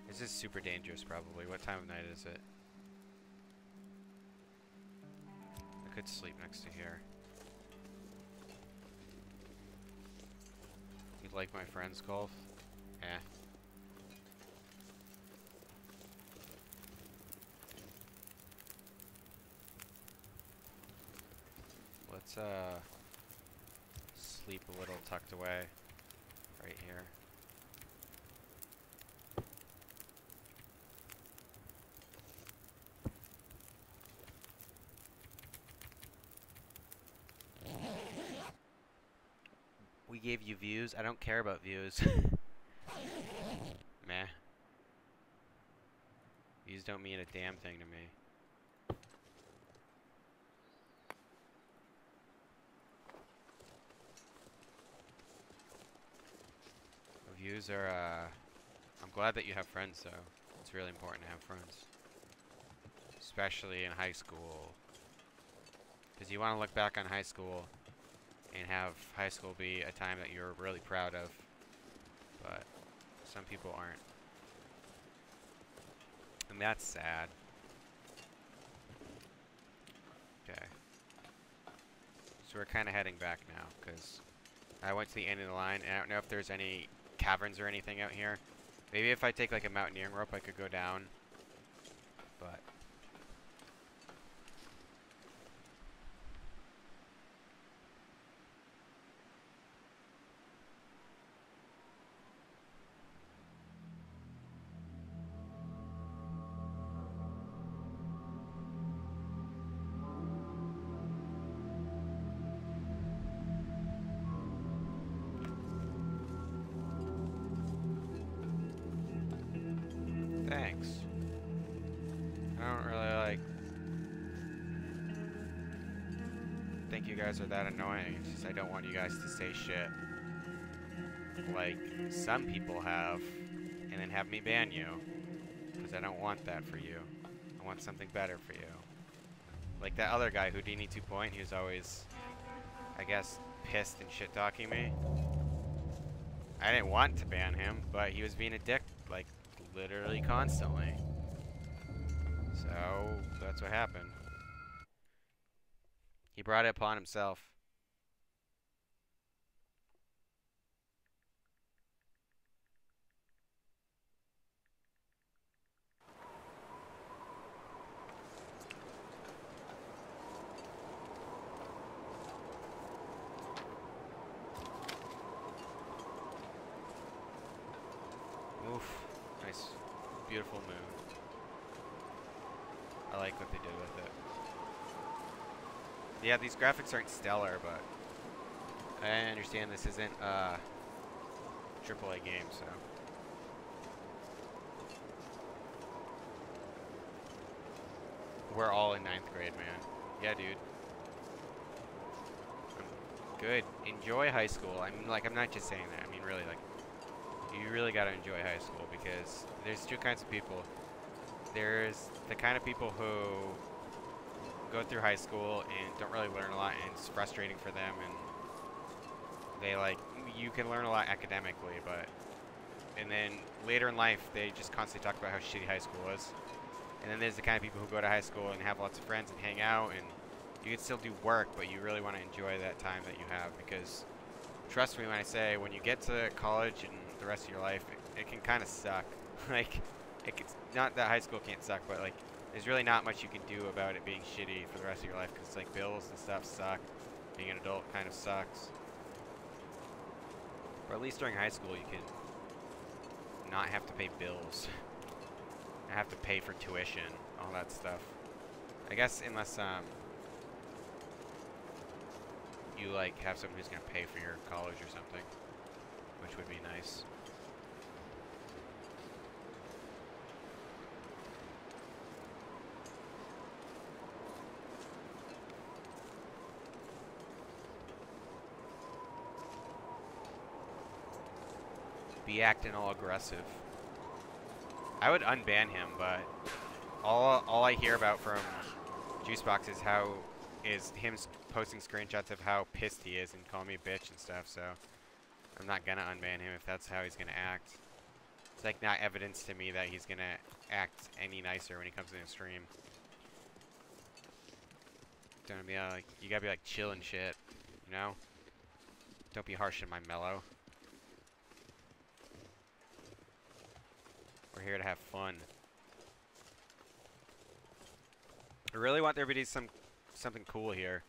This is super dangerous, probably. What time of night is it? I could sleep next to here. You'd like my friend's golf? Eh. Let's sleep a little tucked away right here. We gave you views. I don't care about views. Meh. Views don't mean a damn thing to me. Views are, I'm glad that you have friends, though. It's really important to have friends. Especially in high school. Because you want to look back on high school and have high school be a time that you're really proud of. But some people aren't. And that's sad. Okay. So we're kind of heading back now, because I went to the end of the line, and I don't know if there's any caverns or anything out here. Maybe if I take like a mountaineering rope I could go down, but thanks. I don't really think you guys are that annoying. It's just I don't want you guys to say shit like some people have and then have me ban you, because I don't want that for you. I want something better for you. Like that other guy, Houdini 2 he was always, I guess, pissed and shit talking me. I didn't want to ban him, but he was being a dick, like, literally constantly. So, that's what happened. He brought it upon himself. Oof. Nice, beautiful moon. I like what they did with it. Yeah, these graphics aren't stellar, but I understand this isn't a AAA game, so. We're all in 9th grade, man. Yeah, dude. Good. Enjoy high school. I mean, like, I'm not just saying that. I mean, really, like, you really gotta enjoy high school, because there's two kinds of people. There's the kind of people who go through high school and don't really learn a lot, and it's frustrating for them, and they, like, you can learn a lot academically, but, and then later in life, they just constantly talk about how shitty high school was. And then there's the kind of people who go to high school and have lots of friends and hang out, and you can still do work, but you really want to enjoy that time that you have, because trust me when I say, when you get to college and the rest of your life, it can kind of suck. Like, it's not that high school can't suck, but like, there's really not much you can do about it being shitty for the rest of your life, because like bills and stuff suck. Being an adult kind of sucks. Or at least during high school, you can not have to pay bills. Not have to pay for tuition, all that stuff. I guess unless you like have someone who's gonna pay for your college or something, which would be nice. be acting all aggressive. I would unban him, but all I hear about from Juicebox is him posting screenshots of how pissed he is and calling me a bitch and stuff. So I'm not gonna unban him if that's how he's gonna act. It's like not evidence to me that he's gonna act any nicer when he comes in a stream. Don't be like, you gotta be like chill and shit, you know? Don't be harsh in my mellow. We're here to have fun. I really want there to be something cool here.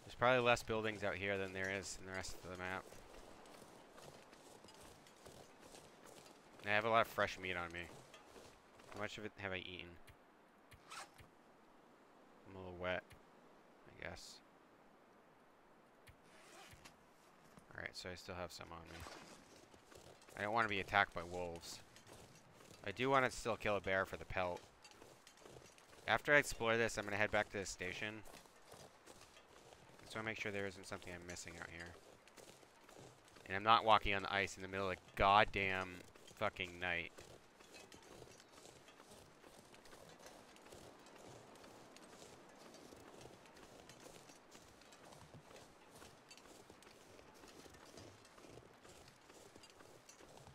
There's probably less buildings out here than there is in the rest of the map. And I have a lot of fresh meat on me. How much of it have I eaten? I'm a little wet, I guess. Alright, so I still have some on me. I don't want to be attacked by wolves. I do want to still kill a bear for the pelt. After I explore this, I'm going to head back to the station. Just want to make sure there isn't something I'm missing out here. And I'm not walking on the ice in the middle of the goddamn fucking night.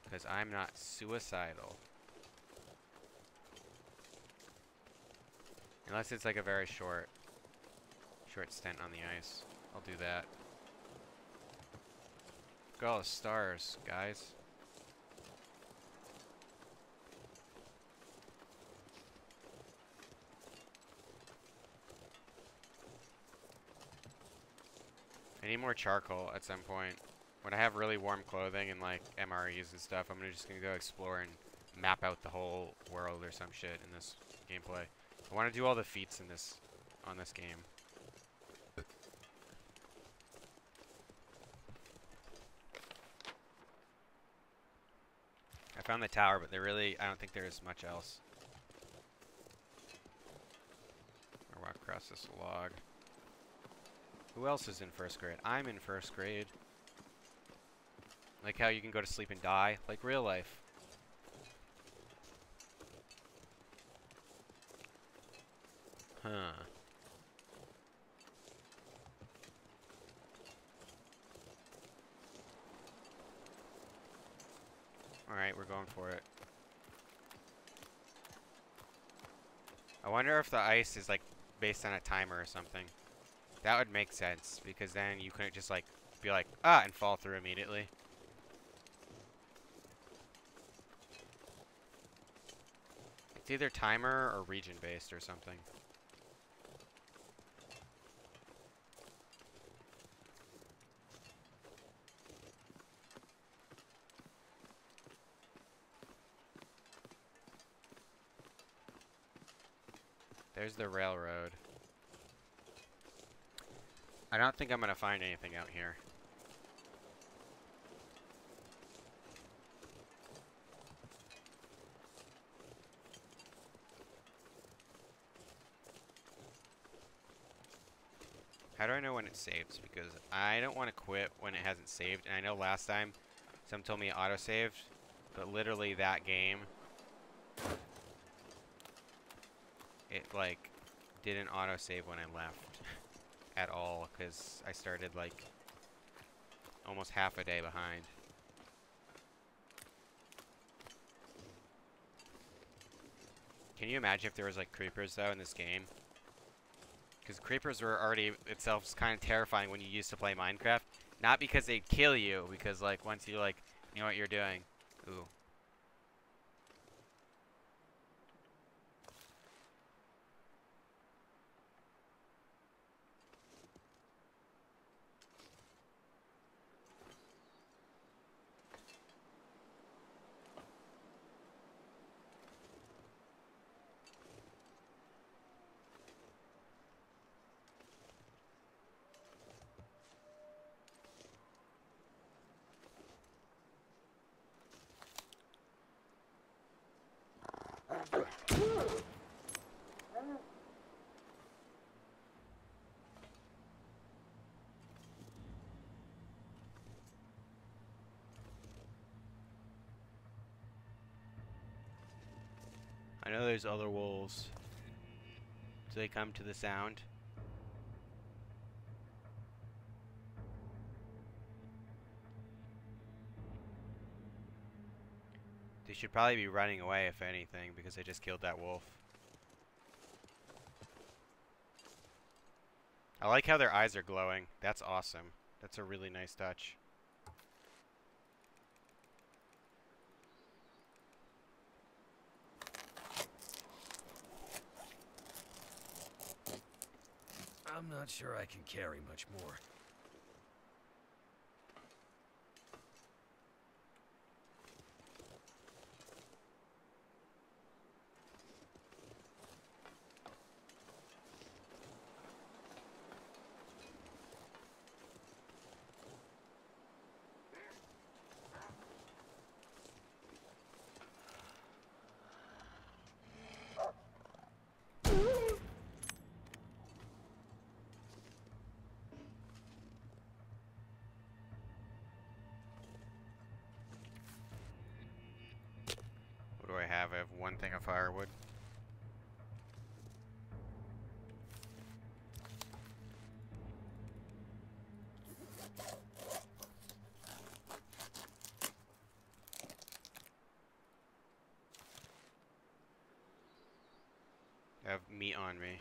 Because I'm not suicidal. Unless it's like a very short stint on the ice. I'll do that. Look at all the stars, guys. I need more charcoal at some point. When I have really warm clothing and like MREs and stuff, I'm just gonna go explore and map out the whole world or some shit in this gameplay. I want to do all the feats in this on this game. I found the tower, but I don't think there's much else. I'll walk across this log. Who else is in first grade? I'm in first grade. Like how you can go to sleep and die, like real life. Huh. Alright, we're going for it. I wonder if the ice is like based on a timer or something. That would make sense, because then you couldn't just like be like, ah, and fall through immediately. It's either timer or region based or something. There's the railroad. I don't think I'm gonna find anything out here. How do I know when it saves? Because I don't want to quit when it hasn't saved. And I know last time someone told me it auto-saved, but literally that game, it like didn't auto-save when I left at all, because I started like almost half a day behind. Can you imagine if there was like creepers though in this game? Because creepers were already itself kind of terrifying when you used to play Minecraft. Not because they'd kill you, because like once you like know what you're doing. Ooh. know there's other wolves. Do they come to the sound? They should probably be running away, if anything, because I just killed that wolf. I like how their eyes are glowing. That's awesome. That's a really nice touch. I'm not sure I can carry much more. What do I have? I have one thing of firewood. I have meat on me.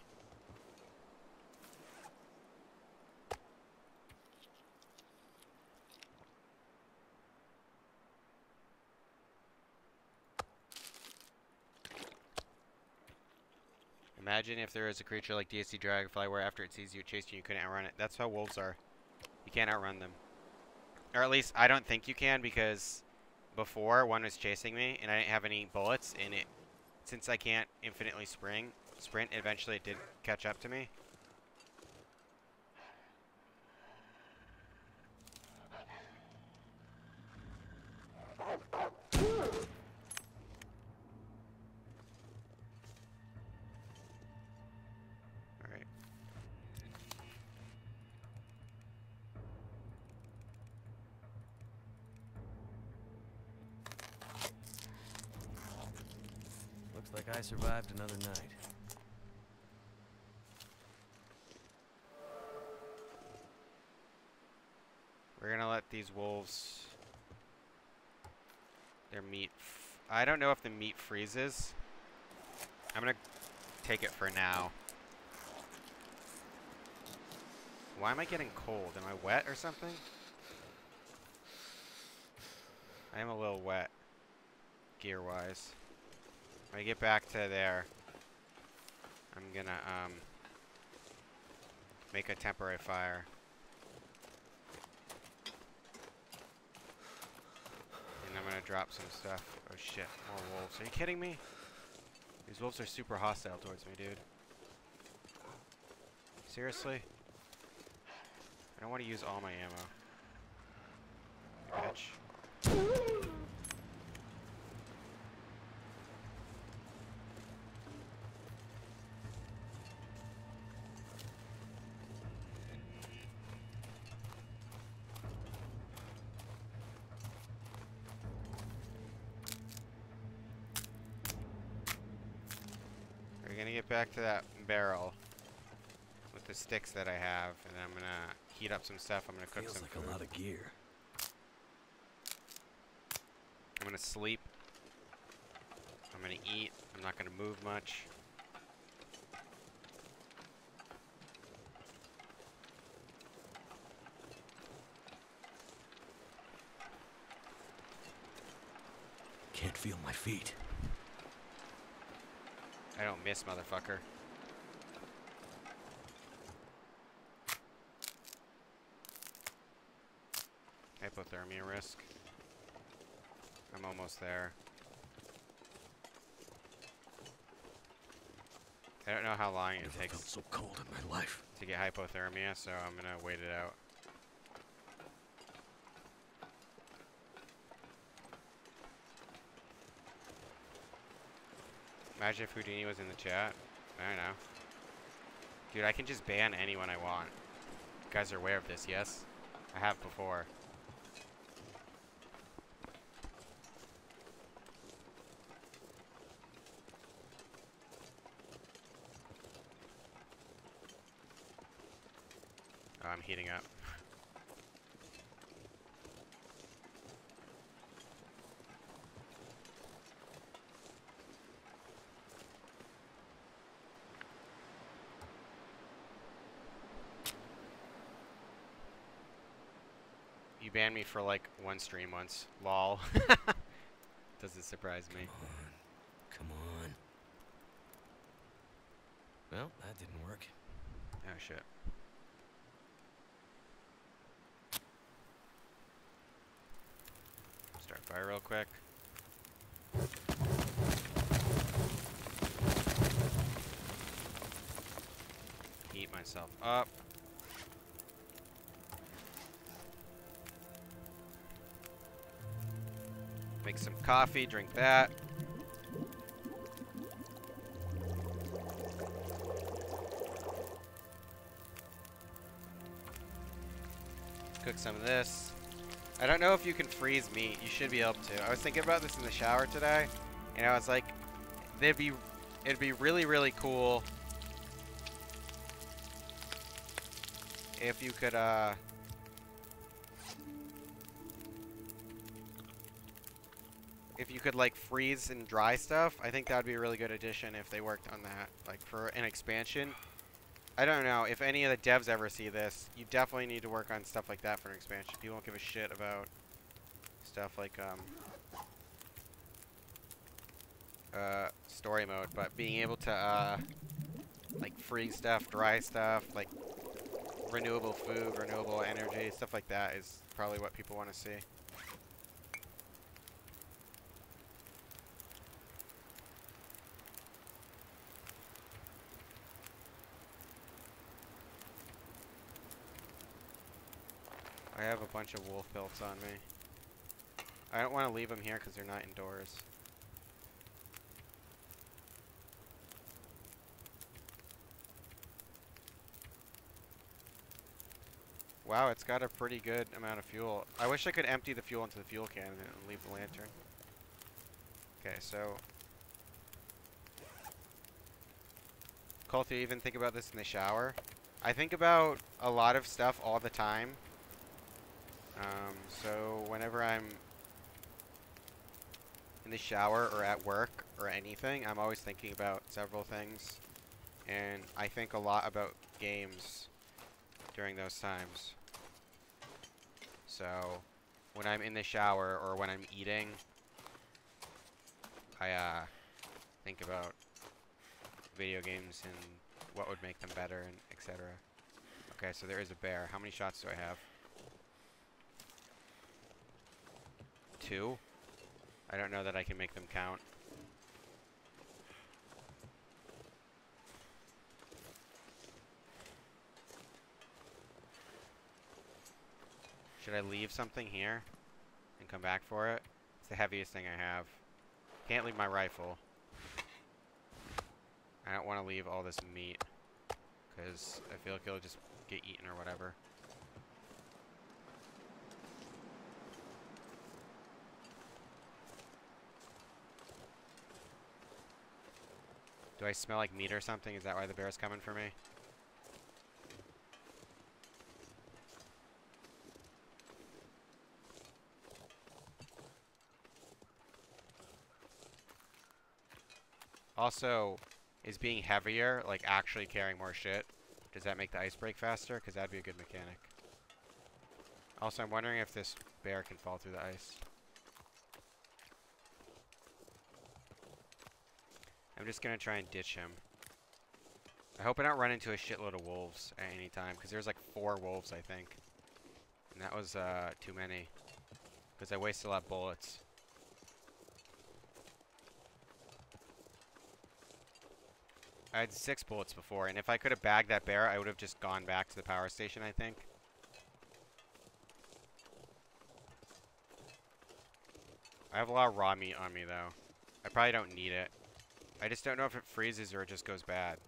Imagine if there was a creature like DSC Dragonfly where after it sees you, it chased you, you couldn't outrun it. That's how wolves are. You can't outrun them. Or at least, I don't think you can, because before, one was chasing me, and I didn't have any bullets, and since I can't infinitely sprint, eventually it did catch up to me. Alright. Looks like I survived another night. We're gonna let these wolves... Their meat... I don't know if the meat freezes. I'm gonna take it for now. Why am I getting cold? Am I wet or something? I am a little wet, gear-wise. When I get back to there, I'm gonna, make a temporary fire. And I'm gonna drop some stuff. Oh shit, more wolves. Are you kidding me? These wolves are super hostile towards me, dude. Seriously? I don't want to use all my ammo. Bitch. We're gonna get back to that barrel with the sticks that I have, and I'm gonna heat up some stuff. I'm gonna cook Feels some like food. a lot of gear. I'm gonna sleep. I'm gonna eat. I'm not gonna move much. Can't feel my feet. I don't miss, motherfucker. Hypothermia risk. I'm almost there. I don't know how long it Never takes felt so cold in my life. to get hypothermia, so I'm gonna wait it out. Imagine if Houdini was in the chat. I don't know. Dude, I can just ban anyone I want. You guys are aware of this, yes? I have before. I'm heating up. You banned me for like one stream once. Lol. Doesn't surprise me. Come on. Well, that didn't work. Oh shit. Start fire real quick. Heat myself up. Make some coffee, drink that. Cook some of this. I don't know if you can freeze meat. You should be able to. I was thinking about this in the shower today, and I was like, it'd be really, really cool if you could, like freeze and dry stuff. I think that would be a really good addition if they worked on that, like for an expansion. I don't know if any of the devs ever see this. You definitely need to work on stuff like that for an expansion. People don't give a shit about stuff like story mode, but being able to like freeze stuff, dry stuff, like renewable food, renewable energy, stuff like that is probably what people want to see. I have a bunch of wolf pelts on me. I don't want to leave them here because they're not indoors. Wow, it's got a pretty good amount of fuel. I wish I could empty the fuel into the fuel can and leave the lantern. Okay, so... Colt, do you even think about this in the shower? I think about a lot of stuff all the time. So whenever I'm in the shower or at work or anything, I'm always thinking about several things. And I think a lot about games during those times. So when I'm in the shower or when I'm eating, I think about video games and what would make them better and etc. Okay, so there is a bear. How many shots do I have? 2? I don't know that I can make them count. Should I leave something here and come back for it? It's the heaviest thing I have. Can't leave my rifle. I don't want to leave all this meat because I feel like it'll just get eaten or whatever. Do I smell like meat or something? Is that why the bear's coming for me? Also, is being heavier, like actually carrying more shit, does that make the ice break faster? Because that'd be a good mechanic. Also, I'm wondering if this bear can fall through the ice. I'm just gonna try and ditch him. I hope I don't run into a shitload of wolves at any time, because there's like 4 wolves, I think. And that was too many. Because I wasted a lot of bullets. I had 6 bullets before, and if I could have bagged that bear, I would have just gone back to the power station, I think. I have a lot of raw meat on me, though. I probably don't need it. I just don't know if it freezes or it just goes bad.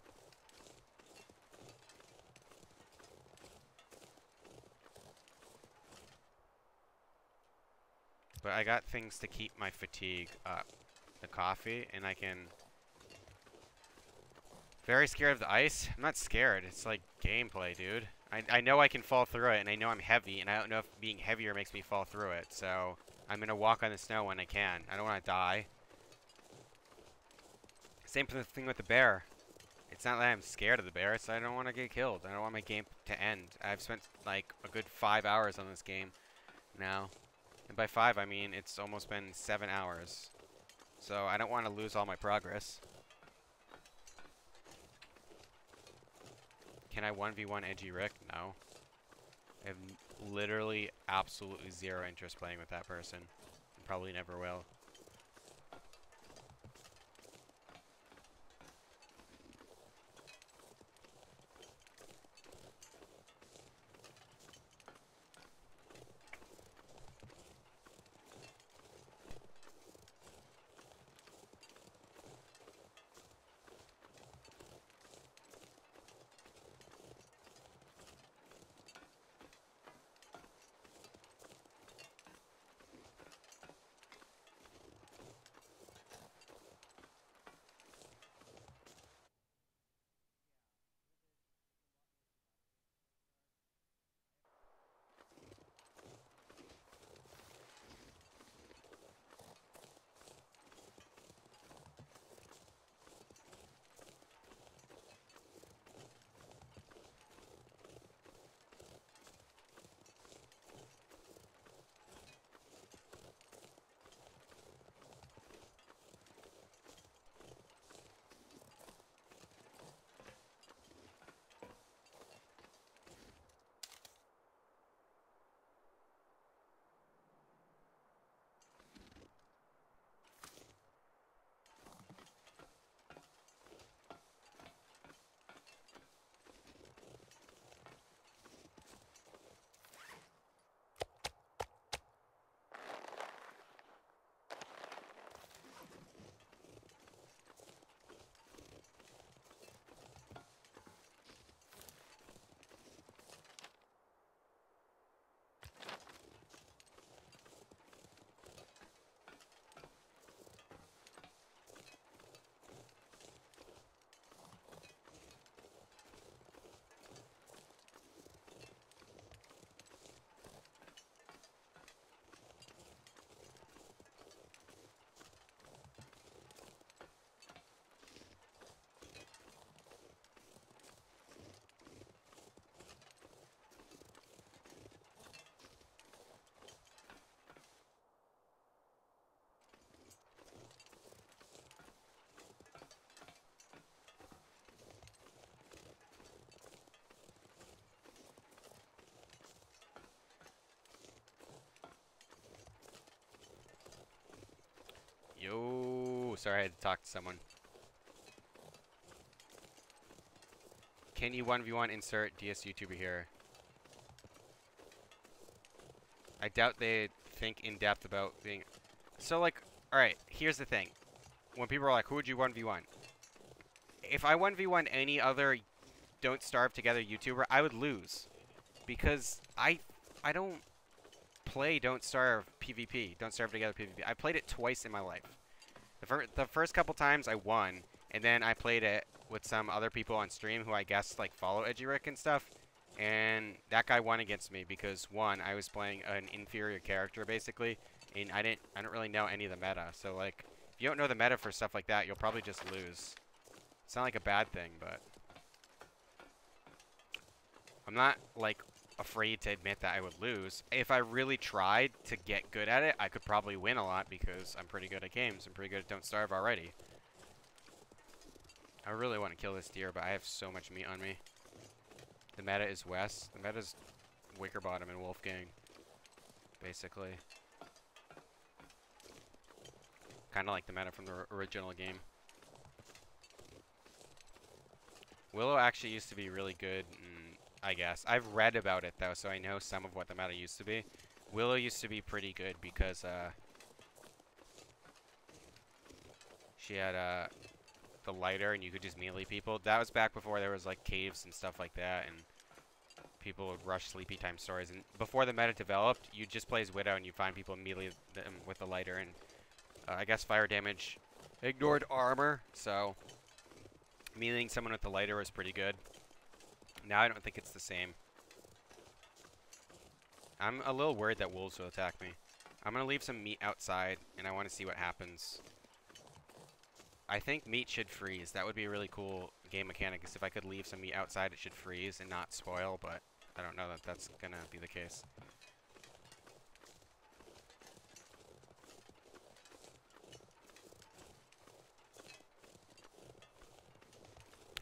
But I got things to keep my fatigue up. The coffee, and I can... Very scared of the ice? I'm not scared. It's like gameplay, dude. I know I can fall through it, and I know I'm heavy, and I don't know if being heavier makes me fall through it, so I'm gonna walk on the snow when I can. I don't want to die. Same thing with the bear. It's not that I'm scared of the bear, it's that I don't want to get killed. I don't want my game to end. I've spent like a good 5 hours on this game now. And by 5, I mean it's almost been 7 hours. So I don't want to lose all my progress. Can I 1v1 Edgy Rick? No. I have literally absolutely zero interest playing with that person. Probably never will. Yo, sorry, I had to talk to someone. Can you 1v1 insert DS YouTuber here? I doubt they think in depth about being... So, like, alright, here's the thing. When people are like, who would you 1v1? If I 1v1 any other Don't Starve Together YouTuber, I would lose. Because I don't play Don't Starve PvP, Don't Starve Together PvP. I played it twice in my life. The first couple times I won, and then I played it with some other people on stream who I guess like follow Edgy Rick and stuff, and that guy won against me because one, I was playing an inferior character basically, and I don't really know any of the meta. So like, if you don't know the meta for stuff like that, you'll probably just lose. It's not like a bad thing, but I'm not like afraid to admit that I would lose. If I really tried to get good at it, I could probably win a lot because I'm pretty good at games. I'm pretty good at Don't Starve already. I really want to kill this deer, but I have so much meat on me. The meta is West. The meta is Wickerbottom and Wolfgang, basically. Kind of like the meta from the original game. Willow actually used to be really good, I guess. I've read about it, though, so I know some of what the meta used to be. Willow used to be pretty good because she had the lighter and you could just melee people. That was back before there was like caves and stuff like that, and people would rush sleepy time stories. And before the meta developed, you just play as Widow and you find people melee them with the lighter, and I guess fire damage ignored armor, so meleeing someone with the lighter was pretty good. Now I don't think it's the same. I'm a little worried that wolves will attack me. I'm gonna leave some meat outside, and I want to see what happens. I think meat should freeze. That would be a really cool game mechanic, is if I could leave some meat outside, it should freeze and not spoil, but I don't know that that's gonna be the case.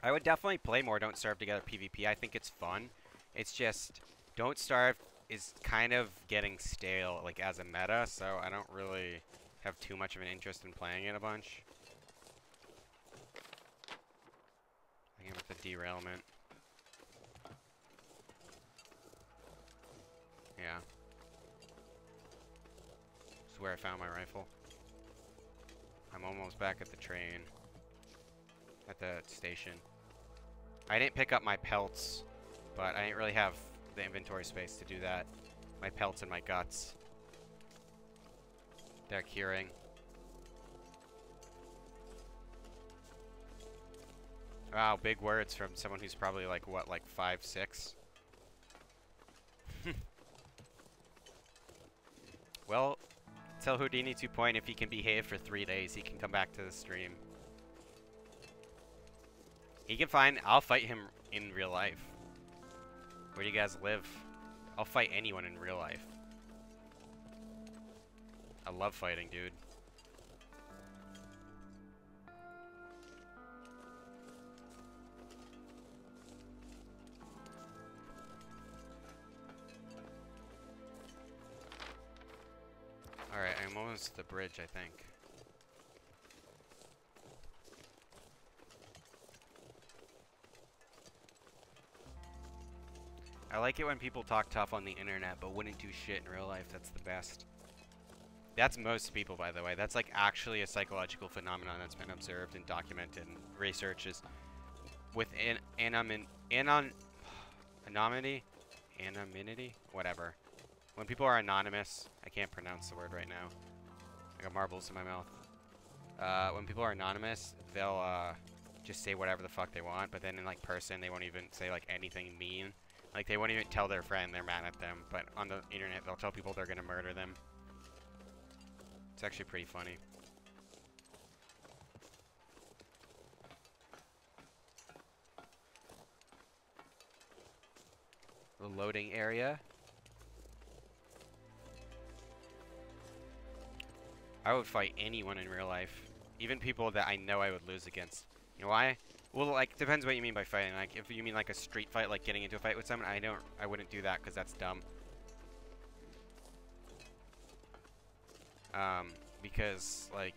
I would definitely play more Don't Starve Together PvP. I think it's fun. It's just Don't Starve is kind of getting stale, like, as a meta, so I don't really have too much of an interest in playing it a bunch. Again with the derailment. Yeah. This is where I found my rifle. I'm almost back at the train. At the station. I didn't pick up my pelts, but I didn't really have the inventory space to do that. My pelts and my guts. They're curing. Wow, big words from someone who's probably like, what, like 5'6"? Well, tell Houdini 2 Point if he can behave for 3 days, he can come back to the stream. He can find, I'll fight him in real life. Where do you guys live? I'll fight anyone in real life. I love fighting, dude. Alright, I'm almost to the bridge, I think. I like it when people talk tough on the internet, but wouldn't do shit in real life. That's the best. That's most people, by the way. That's like actually a psychological phenomenon that's been observed and documented in researches. With anonymity? Whatever. When people are anonymous, I can't pronounce the word right now. I got marbles in my mouth. When people are anonymous, they'll just say whatever the fuck they want, but then in like person, they won't even say like anything mean. Like, they won't even tell their friend they're mad at them, but on the internet, they'll tell people they're gonna murder them. It's actually pretty funny. The loading area. I would fight anyone in real life. Even people that I know I would lose against. You know why? Well, like, depends what you mean by fighting. Like, if you mean like a street fight, like getting into a fight with someone, I wouldn't do that because that's dumb. Because, like,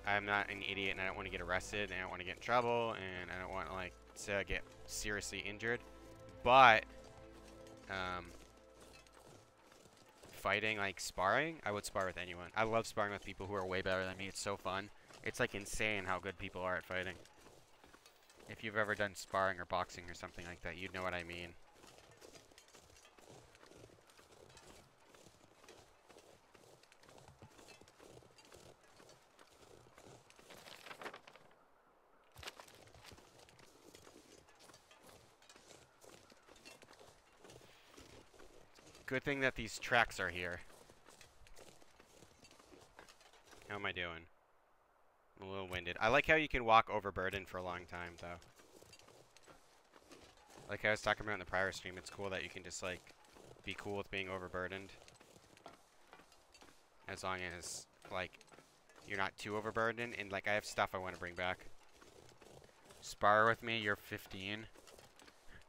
I'm not an idiot and I don't want to get arrested and I don't want to get in trouble and I don't want, like, to get seriously injured. But, fighting, like, sparring, I would spar with anyone. I love sparring with people who are way better than me. It's so fun. It's, like, insane how good people are at fighting. If you've ever done sparring or boxing or something like that, you'd know what I mean. Good thing that these tracks are here. How am I doing? I'm a little winded. I like how you can walk overburdened for a long time, though. Like I was talking about in the prior stream, it's cool that you can just, like, be cool with being overburdened. As long as, like, you're not too overburdened. And, like, I have stuff I want to bring back. Spar with me, you're 15.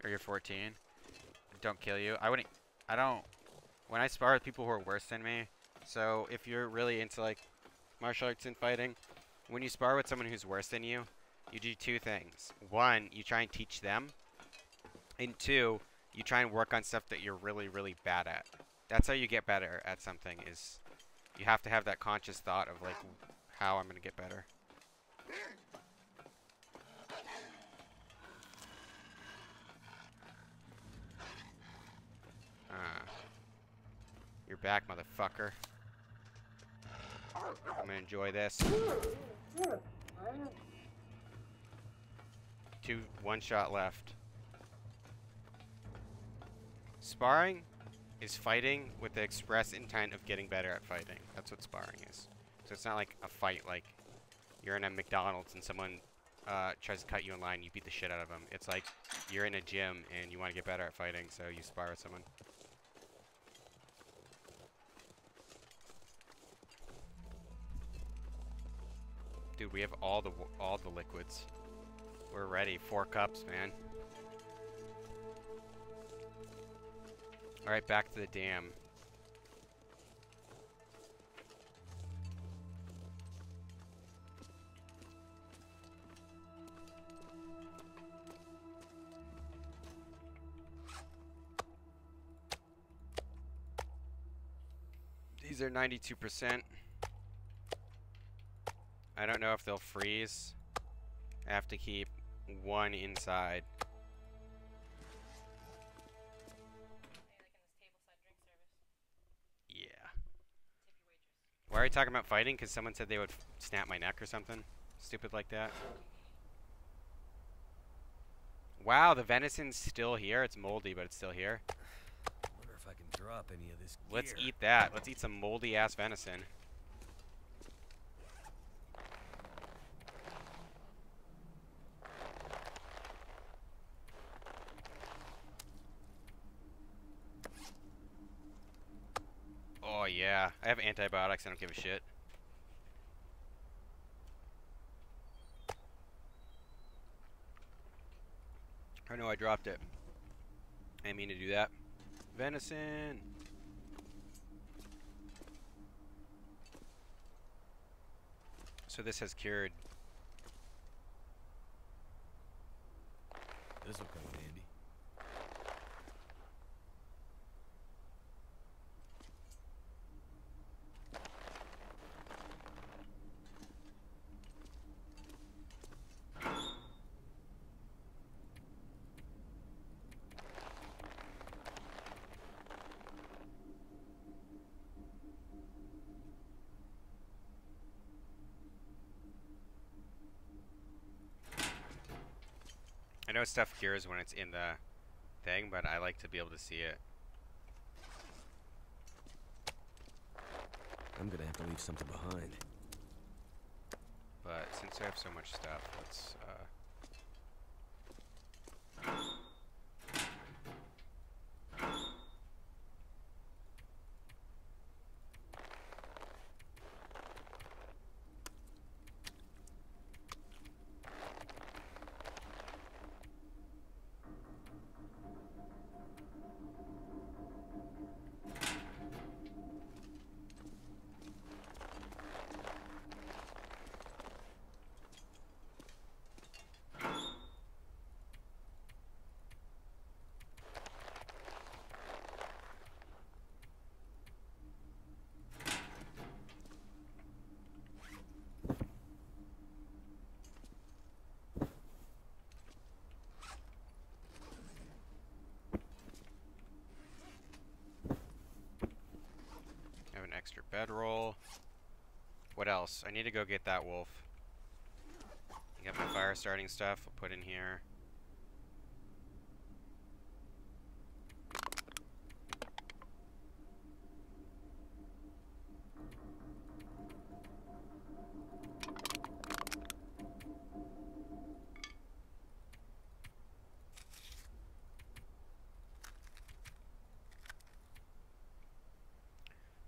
Or you're 14. Don't kill you. When I spar with people who are worse than me, so if you're really into, like, martial arts and fighting, when you spar with someone who's worse than you, you do two things. One, you try and teach them. And two, you try and work on stuff that you're really, really bad at. That's how you get better at something, is you have to have that conscious thought of, like, how I'm going to get better. You're back, motherfucker. I'm gonna enjoy this. One shot left. Sparring? is fighting with the express intent of getting better at fighting. That's what sparring is. So it's not like a fight like you're in a McDonald's and someone tries to cut you in line, you beat the shit out of them. It's like you're in a gym and you want to get better at fighting, so you spar with someone. Dude, we have all the liquids. We're ready. 4 cups, man. All right, back to the dam. These are 92%. I don't know if they'll freeze. I have to keep 1 inside. Yeah. Why are you talking about fighting? Because someone said they would snap my neck or something stupid like that. Wow, the venison's still here. It's moldy, but it's still here. Wonder if I can drop any of this Let's gear. eat that. Let's eat some moldy ass venison. Oh yeah, I have antibiotics. I don't give a shit. Oh no, I dropped it. I didn't mean to do that. Venison. So this has cured. This will come in handy. I know stuff cures when it's in the thing, but I like to be able to see it. I'm gonna have to leave something behind. But since I have so much stuff, let's have an extra bedroll. What else? I need to go get that wolf. Get my fire starting stuff. I'll put in here.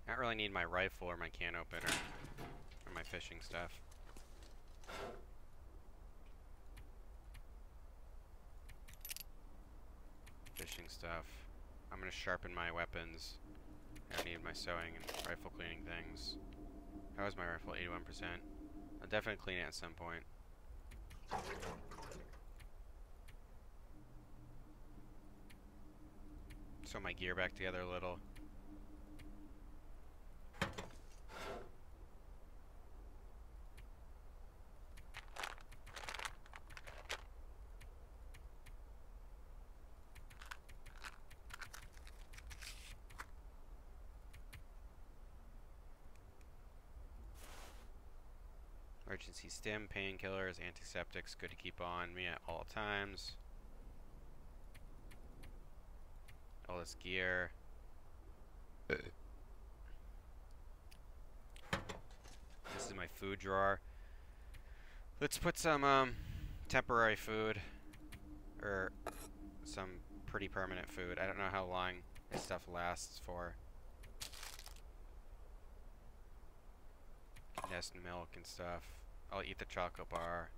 I don't really need my rifle or my can opener or my fishing stuff. Fishing stuff. I'm gonna sharpen my weapons. I don't need my sewing and rifle cleaning things. How is my rifle? 81%. I'll definitely clean it at some point. Sew my gear back together a little. Emergency stim, painkillers, antiseptics, good to keep on me at all times. All this gear. This is my food drawer. Let's put some temporary food, or some pretty permanent food. I don't know how long this stuff lasts for. Nest milk and stuff. I'll eat the chocolate bar.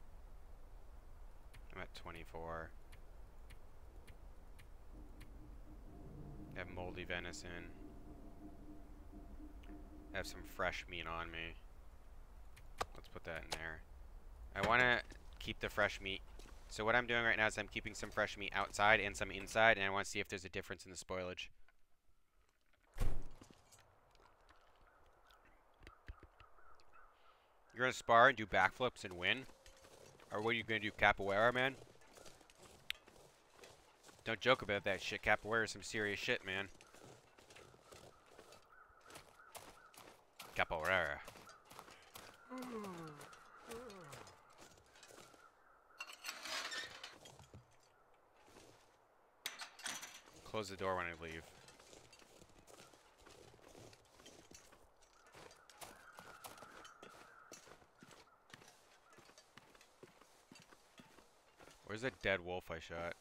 I'm at 24. I have moldy venison. I have some fresh meat on me. Let's put that in there. I want to keep the fresh meat. So what I'm doing right now is I'm keeping some fresh meat outside and some inside, and I want to see if there's a difference in the spoilage. You're gonna spar and do backflips and win? Or what are you gonna do, capoeira, man? Don't joke about that shit. Capoeira is some serious shit, man. Capoeira. Close the door when I leave. Where's that dead wolf I shot?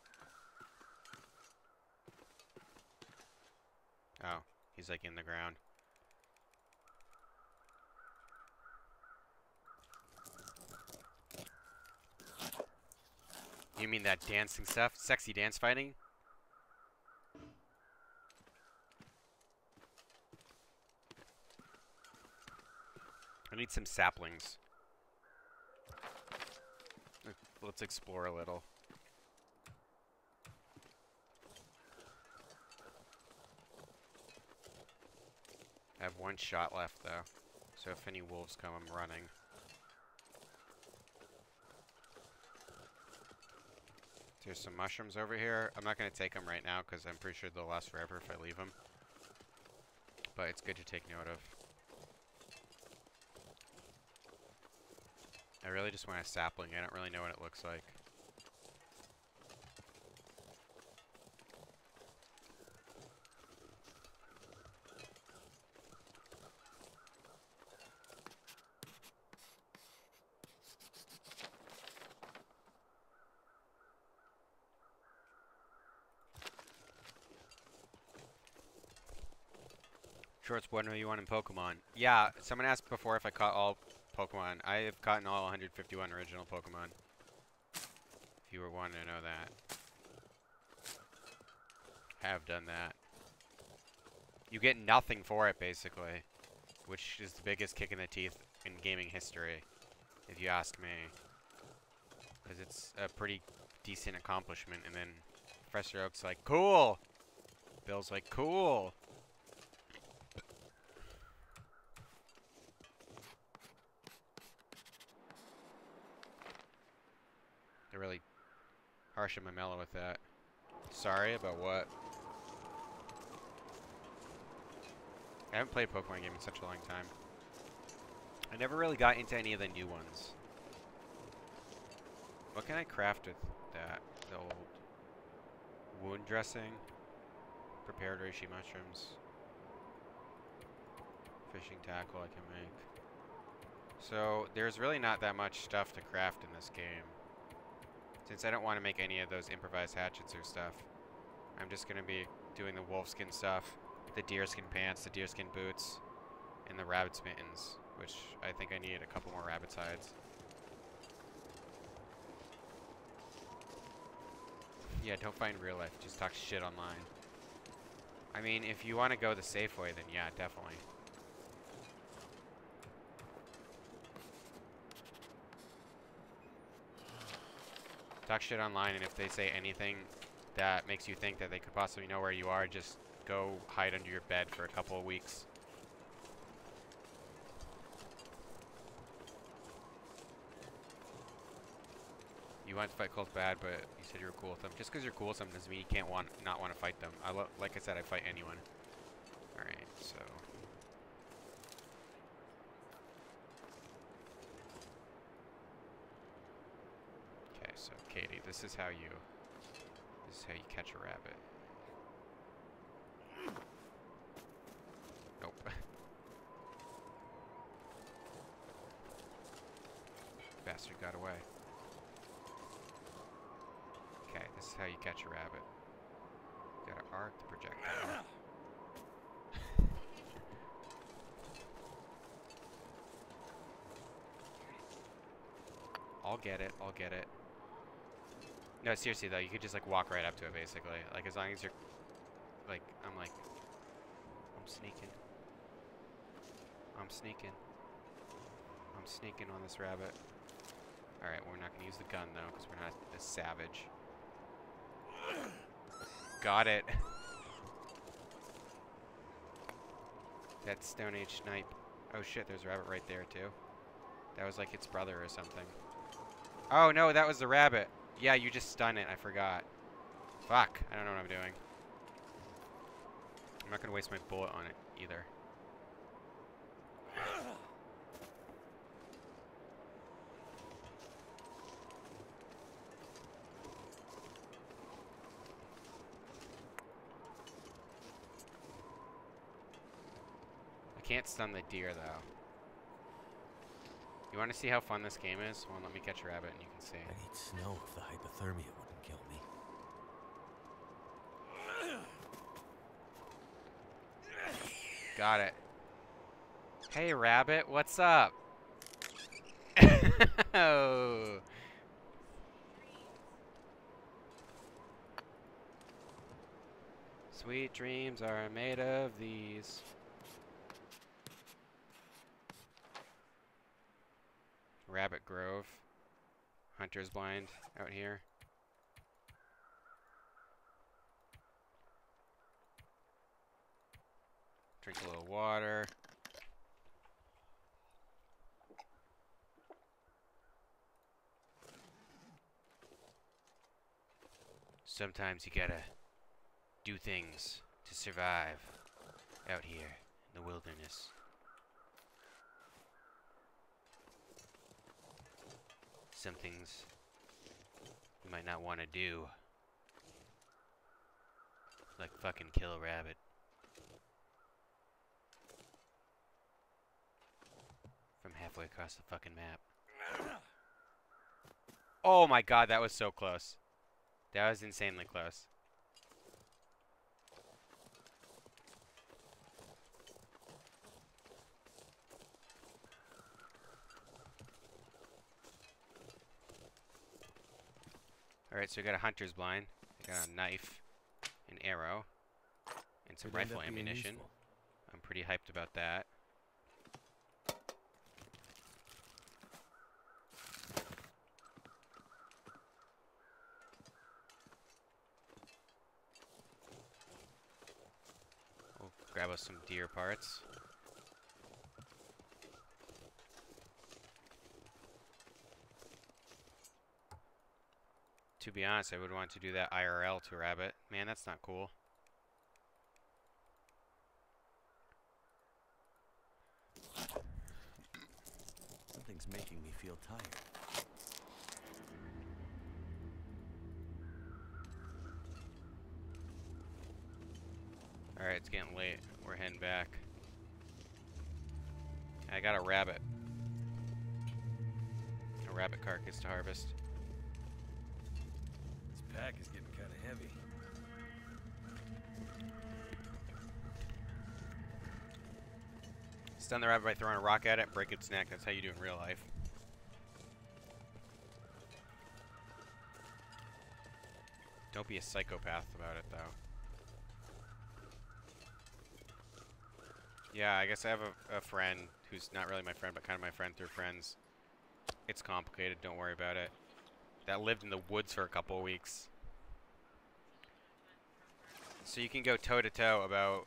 Oh, he's like in the ground. You mean that dancing stuff? Sexy dance fighting? I need some saplings. Let's explore a little. I have one shot left, though. So if any wolves come, I'm running. There's some mushrooms over here. I'm not going to take them right now because I'm pretty sure they'll last forever if I leave them. But it's good to take note of. I really just want a sapling. I don't really know what it looks like. Shorts, what do you want in Pokemon? Yeah, someone asked before if I caught all Pokemon. I have caught all 151 original Pokemon. If you were wanting to know that. Have done that. You get nothing for it, basically. Which is the biggest kick in the teeth in gaming history, if you ask me. Because it's a pretty decent accomplishment. And then Professor Oak's like, cool! Bill's like, cool! They're really harsh on my mellow with that. Sorry, about what? I haven't played a Pokemon game in such a long time. I never really got into any of the new ones. What can I craft with that? The old wound dressing? Prepared reishi mushrooms. Fishing tackle I can make. So, there's really not that much stuff to craft in this game. Since I don't want to make any of those improvised hatchets or stuff, I'm just going to be doing the wolfskin stuff, the deerskin pants, the deerskin boots, and the rabbit's mittens, which I think I need a couple more rabbit's hides. Yeah, don't fight in real life, just talk shit online. I mean, if you want to go the safe way, then yeah, definitely. Talk shit online, and if they say anything that makes you think that they could possibly know where you are, just go hide under your bed for a couple of weeks. You want to fight cults bad, but you said you were cool with them. Just because you're cool with them doesn't mean you can't not want to fight them. Like I said, I fight anyone. Alright, so... Okay, so Katie, this is how you catch a rabbit. bastard got away. Okay, this is how you catch a rabbit. You gotta arc the projectile. I'll get it, I'll get it. No, seriously though, you could just like walk right up to it basically. Like as long as you're like, I'm sneaking. I'm sneaking. I'm sneaking on this rabbit. Alright, we're not gonna use the gun though, because we're not a savage. Got it. That Stone Age snipe. Oh shit, there's a rabbit right there too. That was like its brother or something. Oh no, that was the rabbit. Yeah, you just stun it, I forgot. Fuck, I don't know what I'm doing. I'm not gonna waste my bullet on it either. I can't stun the deer though. You want to see how fun this game is? Well, let me catch a rabbit and you can see. I need snow if the hypothermia wouldn't kill me. Got it. Hey, rabbit, what's up? Oh. Sweet dreams are made of these. Rabbit Grove. Hunter's blind out here. Drink a little water. Sometimes you gotta do things to survive out here in the wilderness. Some things you might not want to do. Like fucking kill a rabbit. From halfway across the fucking map. Oh my god, that was so close. That was insanely close. Alright, so we got a hunter's blind. We got a knife, an arrow, and some Could end rifle up being ammunition. useful. I'm pretty hyped about that. We'll grab us some deer parts. To be honest, I would want to do that IRL to a rabbit. Man, that's not cool. Something's making me feel tired. Alright, it's getting late. We're heading back. I got a rabbit. A rabbit carcass to harvest. This pack is getting kind of heavy. Stun the rabbit by throwing a rock at it and break its neck. That's how you do in real life. Don't be a psychopath about it, though. Yeah, I guess I have a friend who's not really my friend, but kind of my friend through friends. It's complicated, don't worry about it. That lived in the woods for a couple of weeks. So you can go toe-to-toe about...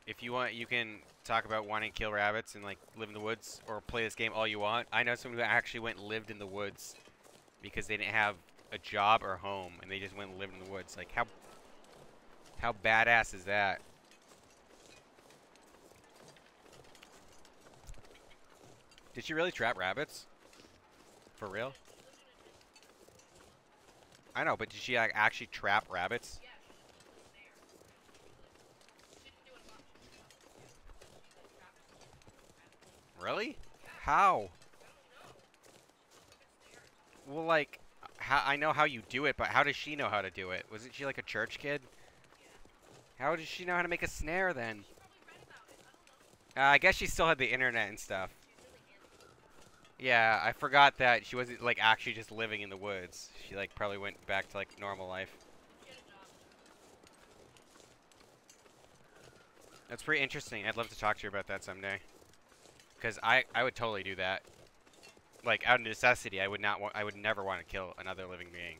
If you want, you can talk about wanting to kill rabbits and, like, live in the woods, or play this game all you want. I know someone who actually went and lived in the woods because they didn't have a job or home, and they just went and lived in the woods. Like, how badass is that? Did she really trap rabbits? For real? I know, but did she like, actually trap rabbits? Really? How? Well, like, how, I know how you do it, but how does she know how to do it? Wasn't she like a church kid? How does she know how to make a snare then? I guess she still had the internet and stuff. Yeah, I forgot that she wasn't like actually just living in the woods. She like probably went back to like normal life. That's pretty interesting. I'd love to talk to you about that someday. Because I would totally do that. Like out of necessity, I would never want to kill another living being.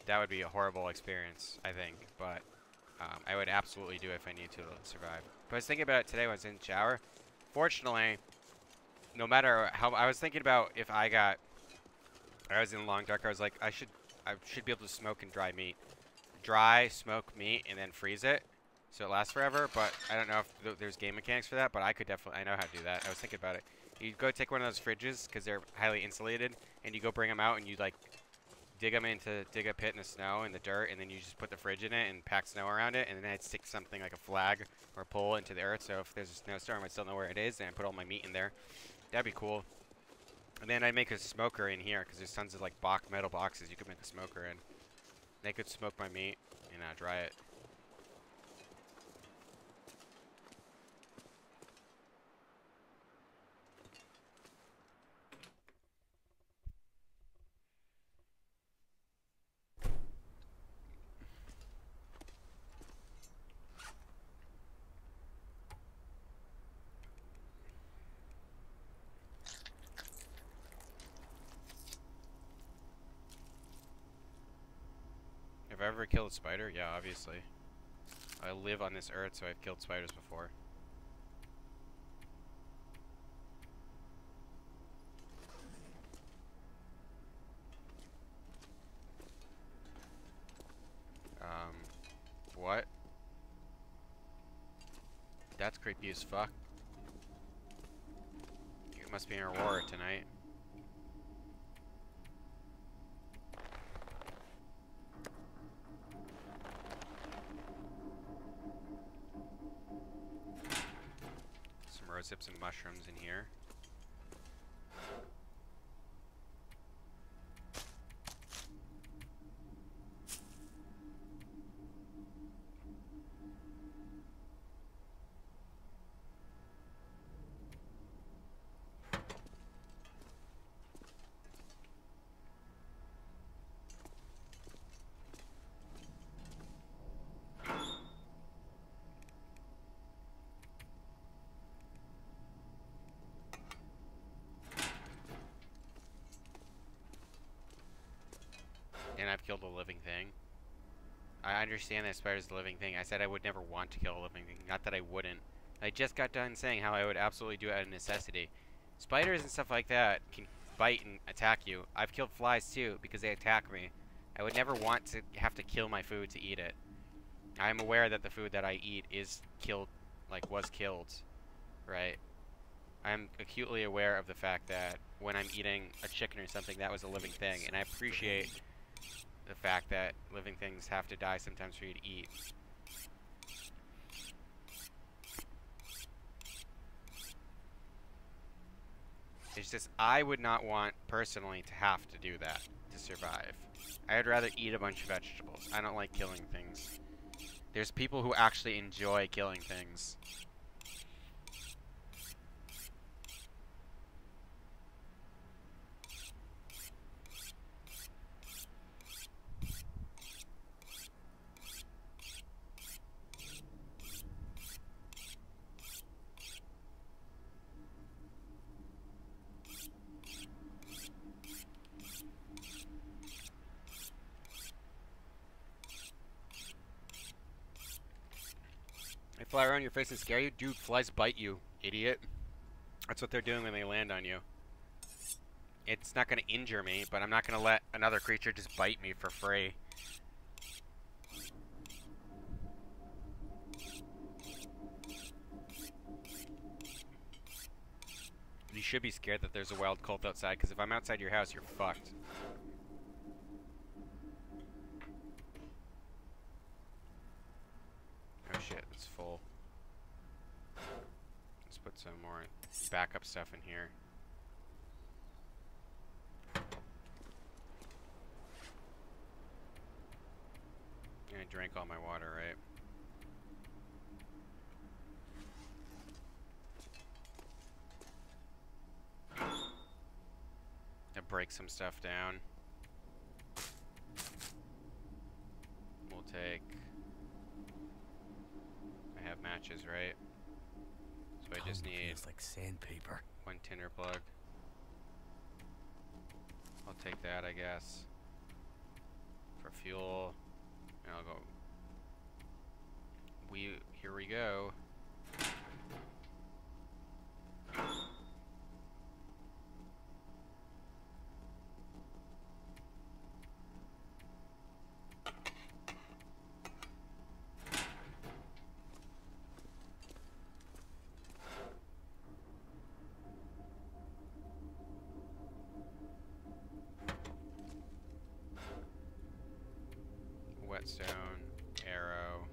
That would be a horrible experience, I think. But I would absolutely do it if I need to survive. But I was thinking about it today when I was in the shower. Fortunately, no matter how, I was thinking about if I was in long dark, I was like, I should be able to smoke and dry meat. Dry, smoke meat, and then freeze it. So it lasts forever, but I don't know if there's game mechanics for that, but I know how to do that. I was thinking about it. You go take one of those fridges, because they're highly insulated, and you go bring them out, and you, like, dig a pit in the snow, in the dirt, and then you just put the fridge in it and pack snow around it, and then I'd stick something like a flag or a pole into the earth, so if there's a snowstorm, I still know where it is, and I put all my meat in there. That'd be cool. And then I'd make a smoker in here, because there's tons of, like, metal boxes you could make a smoker in. They could smoke my meat and dry it. Have I ever killed a spider? Yeah, obviously. I live on this earth, so I've killed spiders before. What? That's creepy as fuck. It must be an Aurora tonight. Some rose hips and mushrooms in here. And I've killed a living thing. I understand that spider's a living thing. I said I would never want to kill a living thing. Not that I wouldn't. I just got done saying how I would absolutely do it out of necessity. Spiders and stuff like that can bite and attack you. I've killed flies too because they attack me. I would never want to have to kill my food to eat it. I'm aware that the food that I eat is killed, like was killed, right? I'm acutely aware of the fact that when I'm eating a chicken or something, that was a living thing, and I appreciate the fact that living things have to die sometimes for you to eat. It's just, I would not want, personally, to have to do that to survive. I'd rather eat a bunch of vegetables. I don't like killing things. There's people who actually enjoy killing things. They fly around your face and scare you? Dude, flies bite you, idiot. That's what they're doing when they land on you. It's not going to injure me, but I'm not going to let another creature just bite me for free. You should be scared that there's a wild cult outside, because if I'm outside your house, you're fucked. Oh shit, it's full. Let's put some more backup stuff in here. drank all my water, right? To break some stuff down. We'll take... I have matches, right? So I just need Feels like sandpaper. one tinder plug. I'll take that, I guess. For fuel. And I'll go... Here we go. Whetstone, arrow.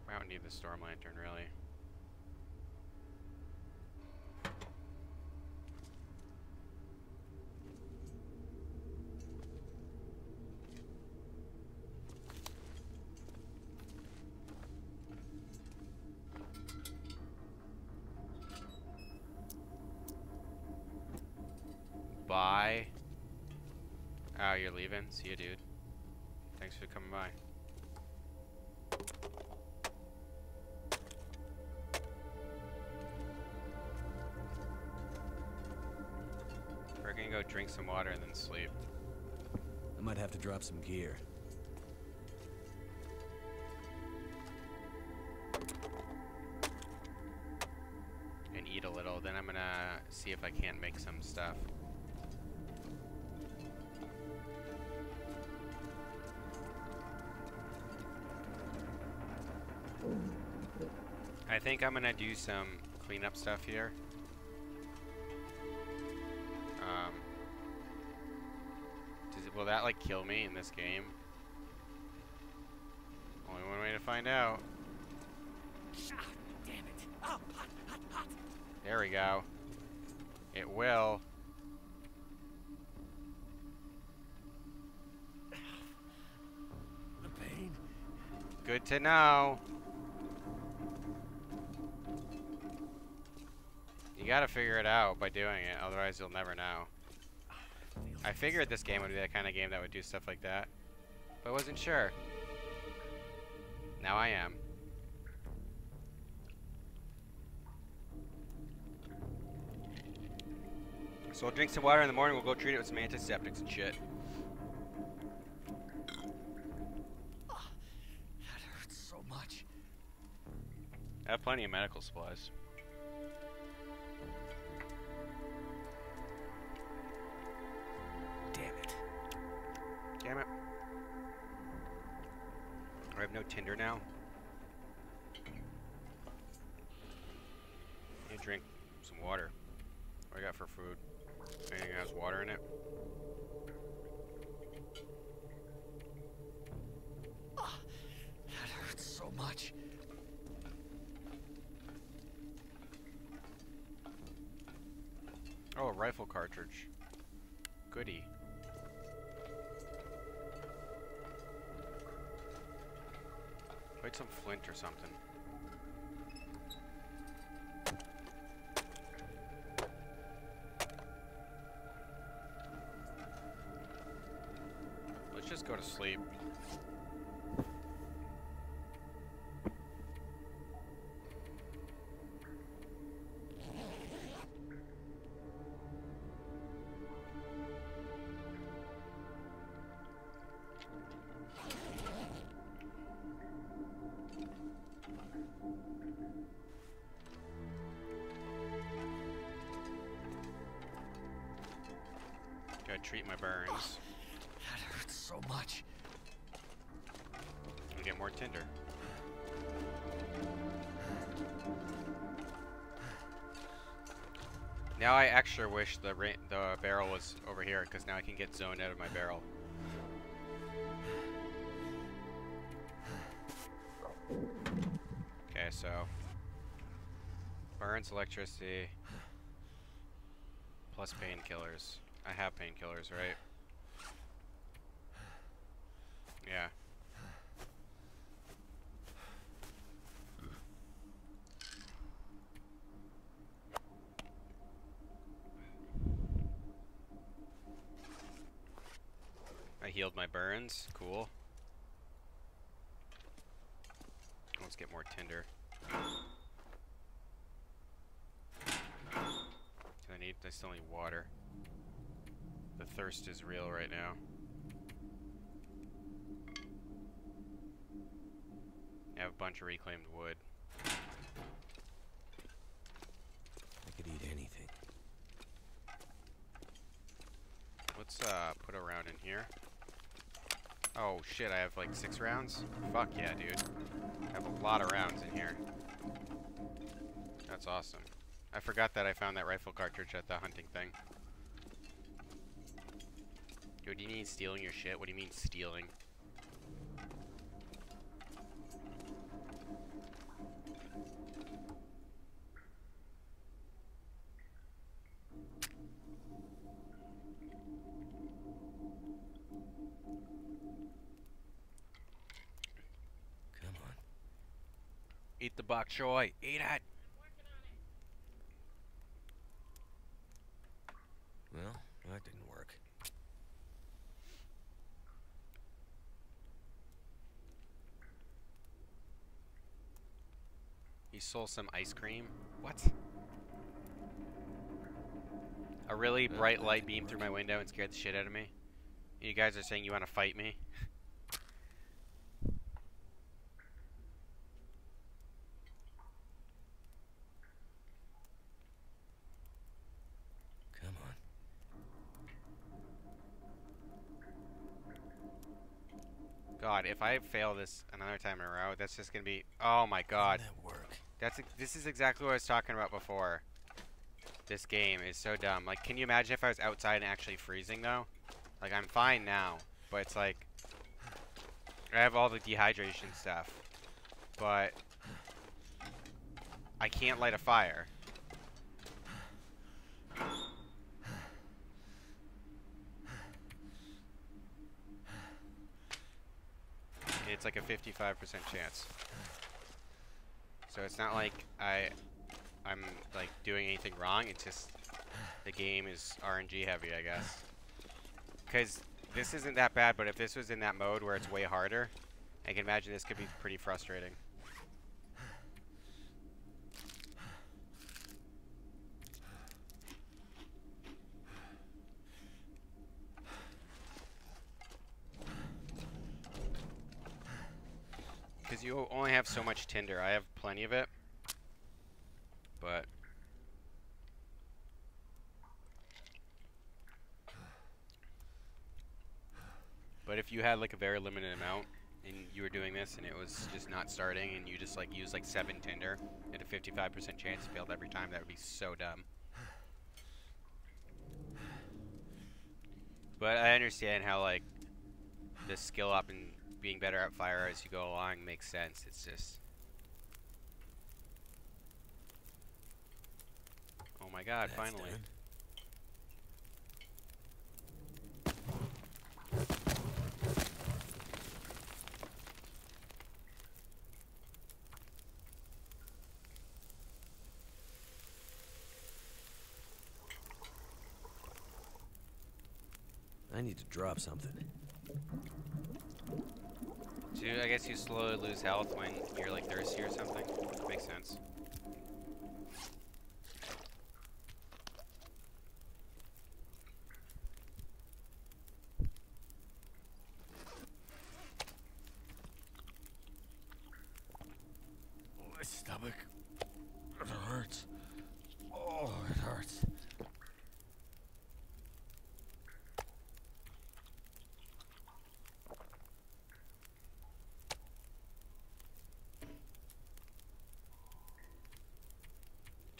I don't need the storm lantern, really. Bye. Oh, you're leaving? See you, dude. Thanks for coming by. We're gonna go drink some water and then sleep. I might have to drop some gear. And eat a little. Then I'm gonna see if I can make some stuff. I think I'm gonna do some cleanup stuff here. Will that like kill me in this game? Only one way to find out. Damn it. Oh, hot, hot, hot. There we go. It will. The pain. Good to know. You gotta figure it out by doing it, otherwise you'll never know. I figured this game would be that kind of game that would do stuff like that, but I wasn't sure. Now I am. So we'll drink some water in the morning, we'll go treat it with some antiseptics and shit. That hurts so much. I have plenty of medical supplies. Damn it. Damn it. I have no tinder now. I drink some water. What do I got for food? Anything that has water in it? That hurts so much. Oh, a rifle cartridge. Goody. Like some flint or something. Let's just go to sleep. Gotta treat my burns. That hurts so much. And get more tinder. Now I extra wish the barrel was over here, because now I can get zoned out of my barrel. Okay, so burns, electricity, plus painkillers. I have painkillers, right? Yeah. I healed my burns. Cool. Let's get more tinder. I still need water. The thirst is real right now. I have a bunch of reclaimed wood. I could eat anything. Let's put a round in here. Oh shit, I have like 6 rounds? Fuck yeah, dude. I have a lot of rounds in here. That's awesome. I forgot that I found that rifle cartridge at the hunting thing. Dude, do you mean stealing your shit? What do you mean stealing? Come on. Eat the bok choy. Eat it! Well, that didn't work. He stole some ice cream? What? A really bright light beamed through my window and scared the shit out of me. You guys are saying you want to fight me? Come on. God, if I fail this another time in a row, that's just gonna be... Oh my god. Didn't that work? This is exactly what I was talking about before. This game is so dumb. Like, can you imagine if I was outside and actually freezing, though? Like, I'm fine now, but it's like... I have all the dehydration stuff, but... I can't light a fire. It's like a 55% chance. So it's not like I'm like doing anything wrong. It's just the game is RNG heavy, I guess. Because this isn't that bad, but if this was in that mode where it's way harder, I can imagine this could be pretty frustrating. Because you only have so much tinder. I have plenty of it. But... But if you had like a very limited amount, and you were doing this, and it was just not starting, and you just like used like 7 tinder, and a 55% chance it failed every time, that would be so dumb. But I understand how like the skill up and being better at fire as you go along makes sense. It's just... Oh my god, That's finally. done. I need to drop something. So I guess you slowly lose health when you're like thirsty or something. Makes sense. My stomach. It hurts. Oh, it hurts.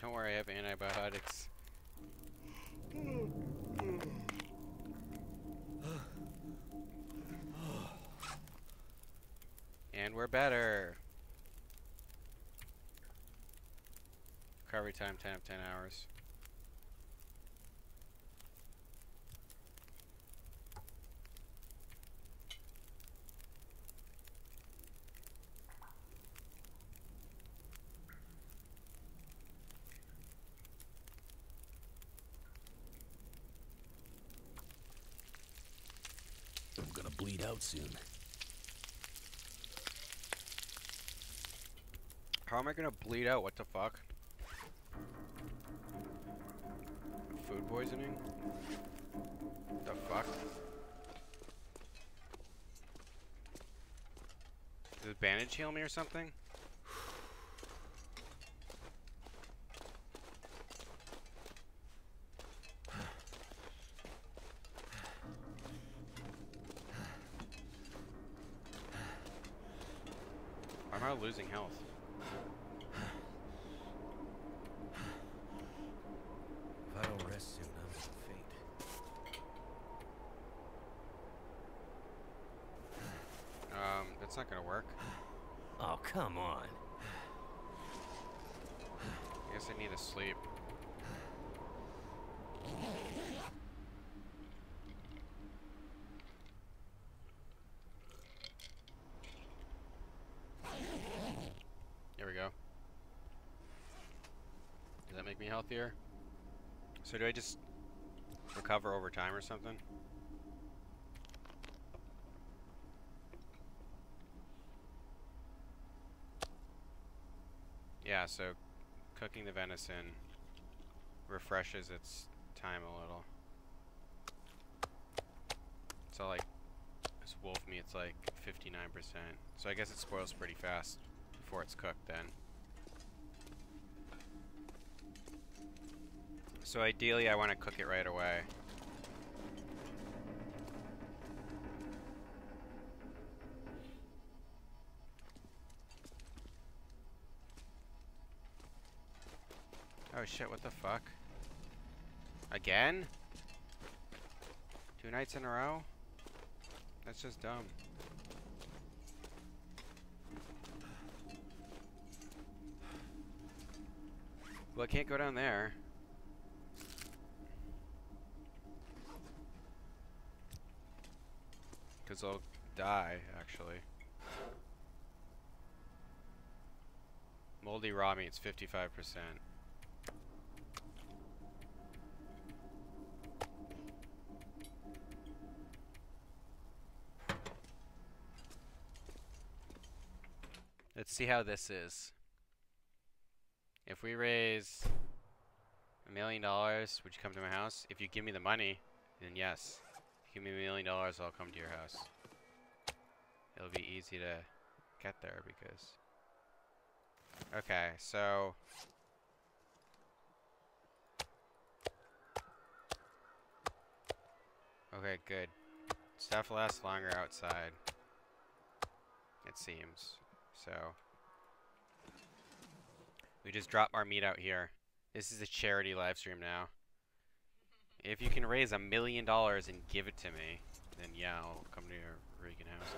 Don't worry, I have antibiotics. And we're better. Recovery time 10 of 10 hours. out soon. How am I gonna bleed out? What the fuck? Food poisoning? The fuck? Does the bandage heal me or something? Why am I losing health? If I don't rest soon, I'm gonna faint. That's not gonna work. Oh, come on. I guess I need to sleep. There we go. Does that make me healthier? So do I just recover over time or something? Yeah, so cooking the venison refreshes its time a little. So like, this wolf meat's like 59%. So I guess it spoils pretty fast before it's cooked then. So ideally I want to cook it right away. Oh shit, what the fuck? Again? 2 nights in a row? That's just dumb. Well, I can't go down there. Because I'll die, actually. Moldy raw meat's 55%. Let's see how this is. If we raise $1 million, would you come to my house? If you give me the money, then yes. If you give me $1 million, I'll come to your house. It'll be easy to get there because... Okay, so... Okay, good. Stuff lasts longer outside. It seems. So... We just drop our meat out here. This is a charity live stream now. If you can raise $1 million and give it to me, then yeah, I'll come to your Regan house,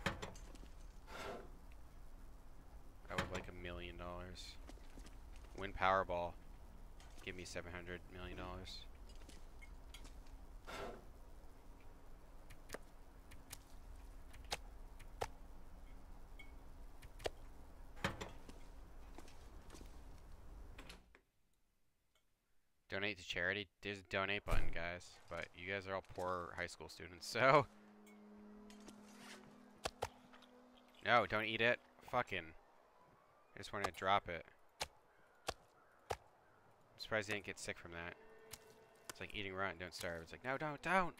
dude. I would like $1 million. Win Powerball. Give me $700 million. Donate to charity. There's a donate button, guys. But you guys are all poor high school students, so... No, don't eat it. Fucking. I just want to drop it. I'm surprised I didn't get sick from that. It's like eating raw and don't starve. It's like, no, don't!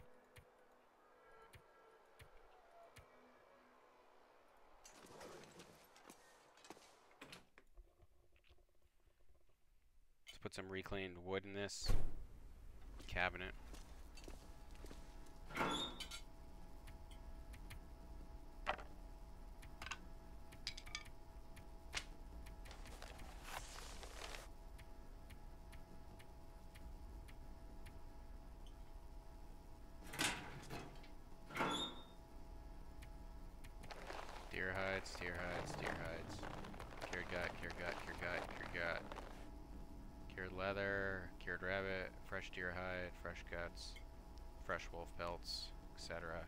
Let's put some reclaimed wood in this cabinet. Deer hides, deer hides, deer hides. Cured gut, cured gut, cured gut, cured gut. Cured leather, cured rabbit, fresh deer hide, fresh guts, fresh wolf pelts, etc.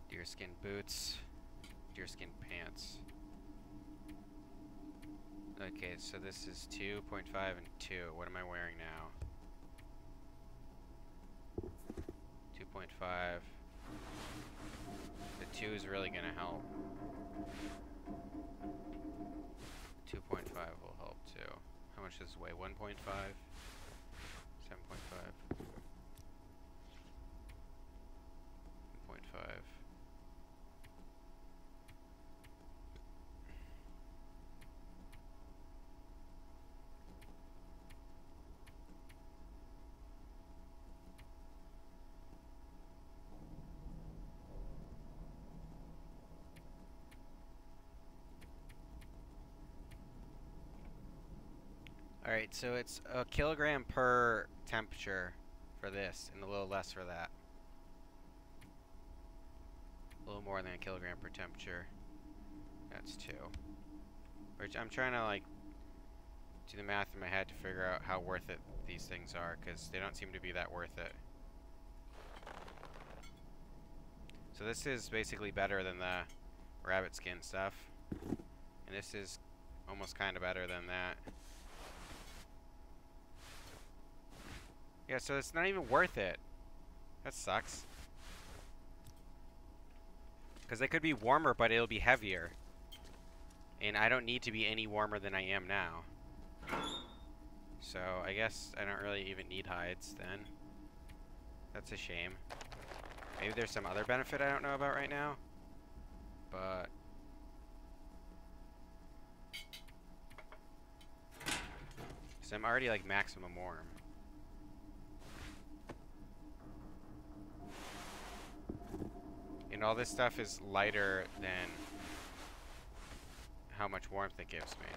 Deerskin boots, deerskin pants. Okay, so this is 2.5 and 2. What am I wearing now? 2.5. The 2 is really gonna help. 2.5 will help too. How much does this weigh? 1.5? 7.5? 1.5. Alright, so it's a kilogram per temperature for this, and a little less for that. A little more than a kilogram per temperature. That's 2. Which I'm trying to, like, do the math in my head to figure out how worth it these things are, because they don't seem to be that worth it. So this is basically better than the rabbit skin stuff. And this is almost kind of better than that. Yeah, so it's not even worth it. That sucks. Because they could be warmer, but it'll be heavier. And I don't need to be any warmer than I am now. So I guess I don't really even need hides then. That's a shame. Maybe there's some other benefit I don't know about right now. But... so I'm already like maximum warm. And all this stuff is lighter than how much warmth it gives me.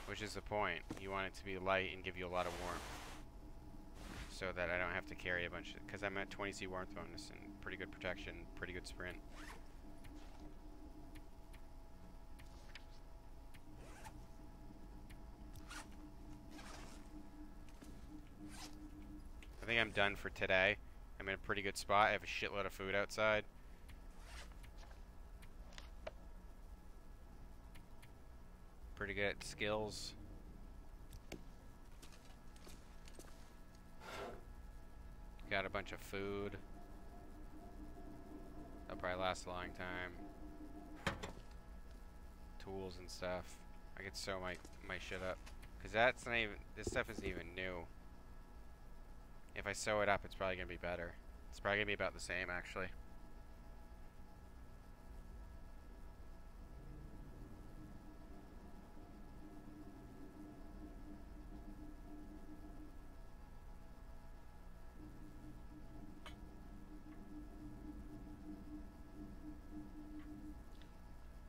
Which is the point. You want it to be light and give you a lot of warmth. So that I don't have to carry a bunch of... because I'm at 20 C warmth bonus and pretty good protection, pretty good sprint. I think I'm done for today. I'm in a pretty good spot. I have a shitload of food outside. Pretty good at skills. Got a bunch of food. That'll probably last a long time. Tools and stuff. I could sew my shit up. Cause that's not even, this stuff isn't even new. If I sew it up, it's probably gonna be better. It's probably gonna be about the same, actually.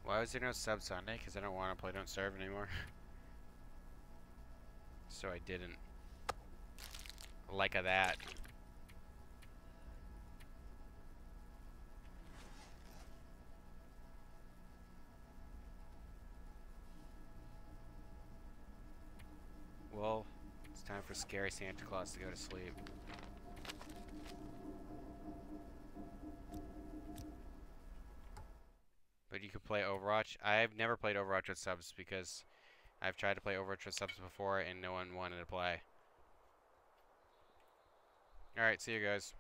Why was there no sub Sunday? Because I don't want to play Don't Starve anymore. So I didn't. Like a that. Well, it's time for Scary Santa Claus to go to sleep. But you could play Overwatch. I've never played Overwatch with subs because I've tried to play Overwatch with subs before and no one wanted to play. Alright, see you guys.